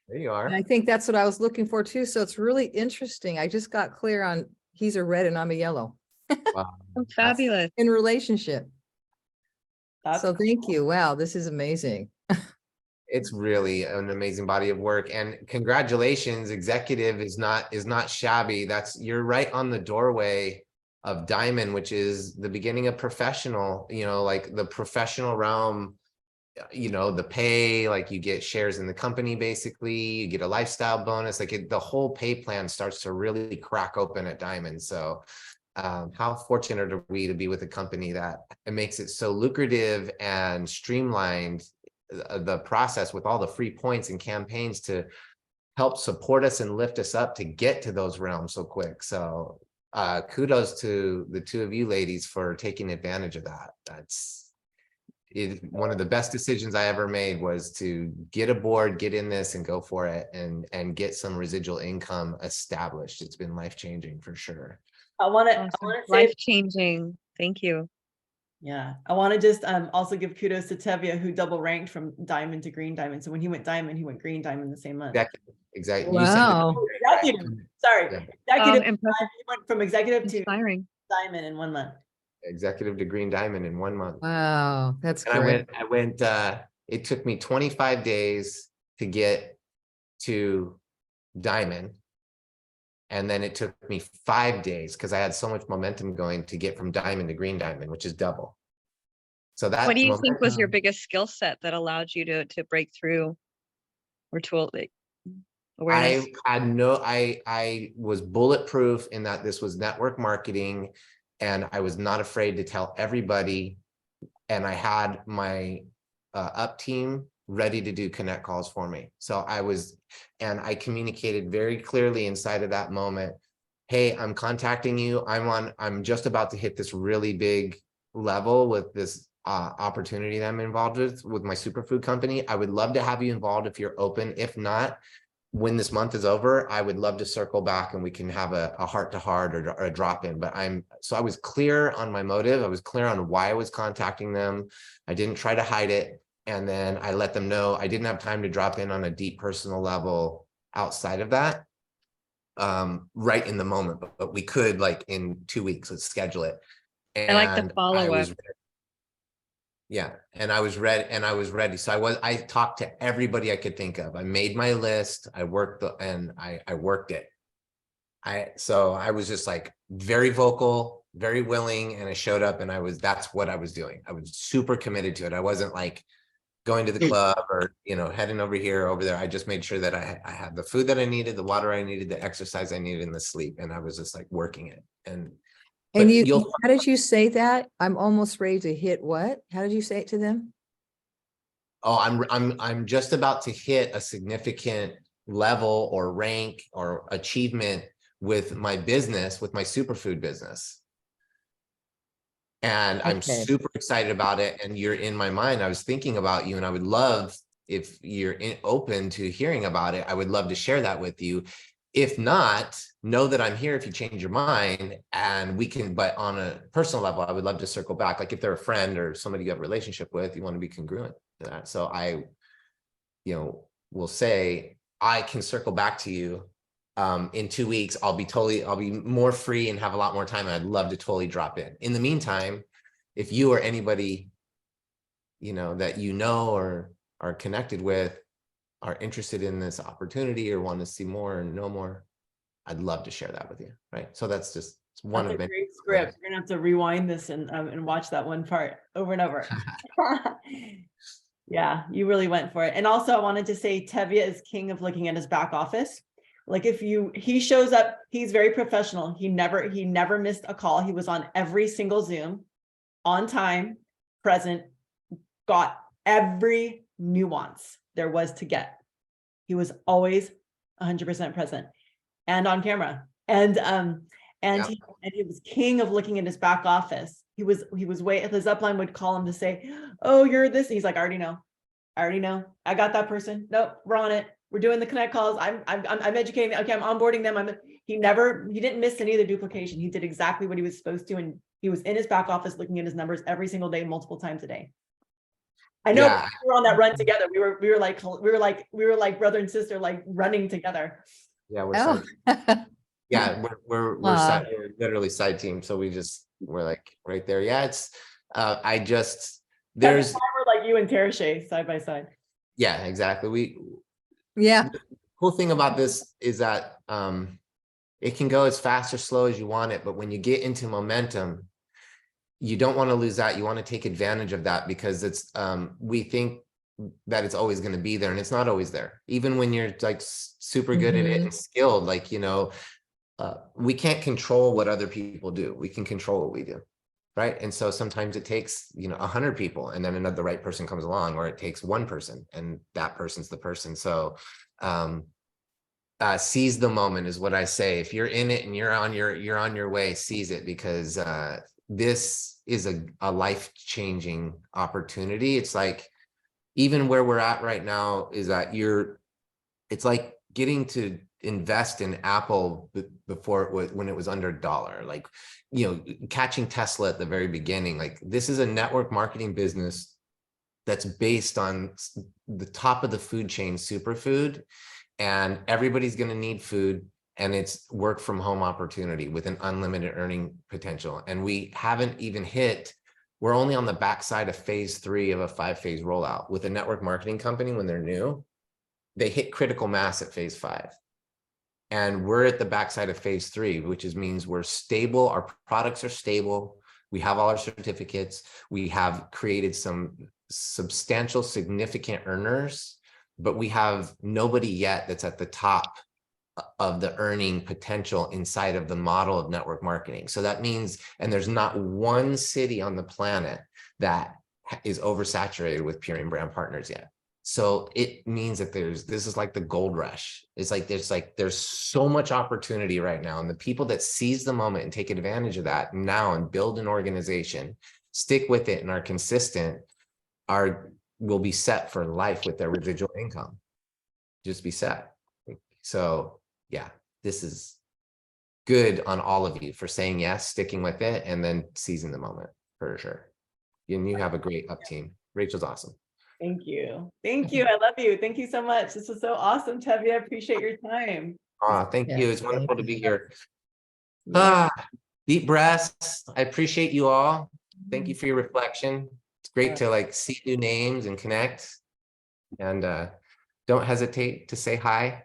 There you And I are. think that's what I was looking for too. So it's really interesting. I just got clear on he's a red and I'm a yellow Wow. Oh, fabulous. in relationship. That's So thank you. Wow, this is amazing. It's really an amazing body of work, and congratulations. Executive is not shabby. You're right on the doorway of Diamond, which is the beginning of professional, like the professional realm, the pay, like you get shares in the company, basically, you get a lifestyle bonus, the whole pay plan starts to really crack open at Diamond. So how fortunate are we to be with a company that it makes it so lucrative and streamlined, the process with all the free points and campaigns to help support us and lift us up to get to those realms so quick. So kudos to the two of you ladies for taking advantage of that. One of the best decisions I ever made was to get aboard, get in this and go for it and get some residual income established. It's been life-changing for sure. I want to Awesome. say, Life changing. Thank you. yeah, I want to just also give kudos to Tevya, who double ranked from diamond to green diamond. So when he went diamond, he went green diamond the same month. Exactly. Wow. Executive, sorry, Yeah. executive. Impressive. He went from executive to Inspiring. diamond in 1 month. Executive to green diamond in 1 month. Wow, that's And great. I went, it took me 25 days to get to diamond. And then it took me 5 days because I had so much momentum going to get from diamond to green diamond, which is double. So that What do you think was your momentum- biggest skill set that allowed you to break through or to awareness? I was bulletproof in that this was network marketing and I was not afraid to tell everybody. And I had my up team ready to do connect calls for me. So I communicated very clearly inside of that moment. Hey, I'm contacting you. I'm just about to hit this really big level with this opportunity that I'm involved with my superfood company. I would love to have you involved if you're open. If not, when this month is over, I would love to circle back and we can have a heart to heart or a drop in. But I was clear on my motive. I was clear on why I was contacting them. I didn't try to hide it. And then I let them know I didn't have time to drop in on a deep personal level outside of that right in the moment, but we could, like, in 2 weeks, let's schedule it. And I like the follow-up. Yeah, and I was ready. So I talked to everybody I could think of. I made my list. I worked I worked it. So I was just like very vocal, very willing, and I showed up and that's what I was doing. I was super committed to it. I wasn't like going to the club or, heading over here, over there. I just made sure that I had the food that I needed, the water I needed, the exercise I needed, and the sleep. And I was just like working it. And how did you say that? I'm almost ready to hit what? How did you say it to them? Oh, I'm just about to hit a significant level or rank or achievement with my business, with my superfood business. And I'm super excited about it. And you're in my mind. I was thinking about you and I would love, if you're open to hearing about it, I would love to share that with you. If not, know that I'm here if you change your mind and we can, but on a personal level, I would love to circle back. Like if they're a friend or somebody you have a relationship with, you want to be congruent to that. So I, will say, I can circle back to you in 2 weeks. I'll be more free and have a lot more time. I'd love to totally drop in. In the meantime, if you or anybody, that or are connected with are interested in this opportunity or want to see more and know more, I'd love to share that with you. Right. So that's just one of a great script. We're gonna have to rewind this and watch that one part over and over. Yeah, you really went for it. And also I wanted to say Tevya is king of looking at his back office. Like he shows up, he's very professional. He never missed a call. He was on every single Zoom, on time, present, got every nuance there was to get. He was always 100% present and on camera. And he was king of looking at his back office. His upline would call him to say, oh, you're this. And he's like, I already know. I already know. I got that person. Nope, we're on it. We're doing the connect calls. I'm educating. Okay, I'm onboarding them. He didn't miss any of the duplication. He did exactly what he was supposed to, and he was in his back office looking at his numbers every single day, multiple times a day. I know Yeah. we were on that run together. We were like brother and sister, like running together. Yeah, we're Oh. side, yeah, we're Aw. we're literally side team. So we're like right there. Yeah, it's there's We're like you and Terashay side by side. yeah, exactly. Yeah. The cool thing about this is that it can go as fast or slow as you want it, but when you get into momentum, you don't want to lose that. You want to take advantage of that because it's we think that it's always going to be there, and it's not always there. Even when you're like super good at it and skilled, like, you know, we can't control what other people do. We can control what we do, right? And so sometimes it takes, you know, 100 people, and then the right person comes along, or it takes one person, and that person's the person. So seize the moment is what I say. If you're in it and you're on your way, seize it, because this is a life-changing opportunity. It's like, even where we're at right now is that it's like getting to invest in Apple before when it was under $1, like, you know, catching Tesla at the very beginning. Like, this is a network marketing business that's based on the top of the food chain, superfood, and everybody's going to need food, and it's work from home opportunity with an unlimited earning potential. And we haven't even we're only on the backside of phase 3 of a 5-phase rollout. With a network marketing company, when they're new, they hit critical mass at phase 5. And we're at the backside of phase 3, which means we're stable. Our products are stable. We have all our certificates. We have created some substantial, significant earners, but we have nobody yet that's at the top of the earning potential inside of the model of network marketing. So that means, and there's not one city on the planet that is oversaturated with Purium brand partners yet. So it means that this is like the gold rush. It's like there's so much opportunity right now, and the people that seize the moment and take advantage of that now and build an organization, stick with it, and are consistent, will be set for life with their residual income. Just be set. So yeah, this is good on all of you for saying yes, sticking with it, and then seizing the moment for sure. And you have a great up team. Rachel's awesome. Thank you. Thank you. I love you. Thank you so much. This was so awesome, Tevya. I appreciate your time. Thank you. It's wonderful to be here. Yeah. Deep breaths. I appreciate you all. Thank you for your reflection. It's great to like see new names and connect. And don't hesitate to say hi,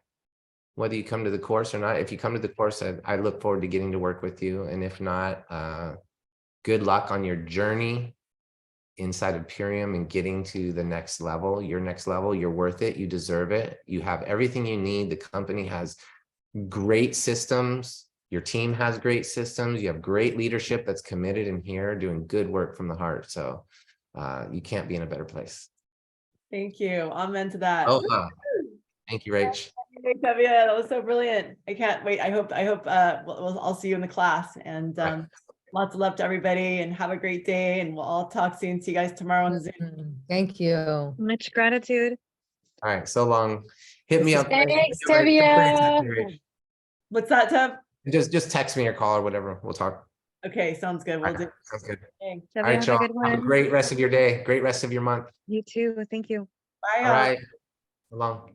whether you come to the course or not. If you come to the course, I look forward to getting to work with you. And if not, good luck on your journey inside of Purium and getting to the next level, your next level. You're worth it. You deserve it. You have everything you need. The company has great systems. Your team has great systems. You have great leadership that's committed in here, doing good work from the heart. So you can't be in a better place. Thank you. Amen to that. Oh, thank you, Rach. Tevya, that was so brilliant. I can't wait. I hope I'll see you in the class, and lots of love to everybody, and have a great day, and we'll all talk soon. See you guys tomorrow on Zoom. Thank you. Much gratitude. All right, so long. Hit me up. Thanks, Tevya. What's that, Tev? Just text me or call or whatever. We'll talk. Okay, sounds good. We'll do. Sounds good. Thanks. All Tevya, right, have y'all. a good Have a one. great rest of your day. Great rest of your month. You too. Thank you. Bye. All right. So long.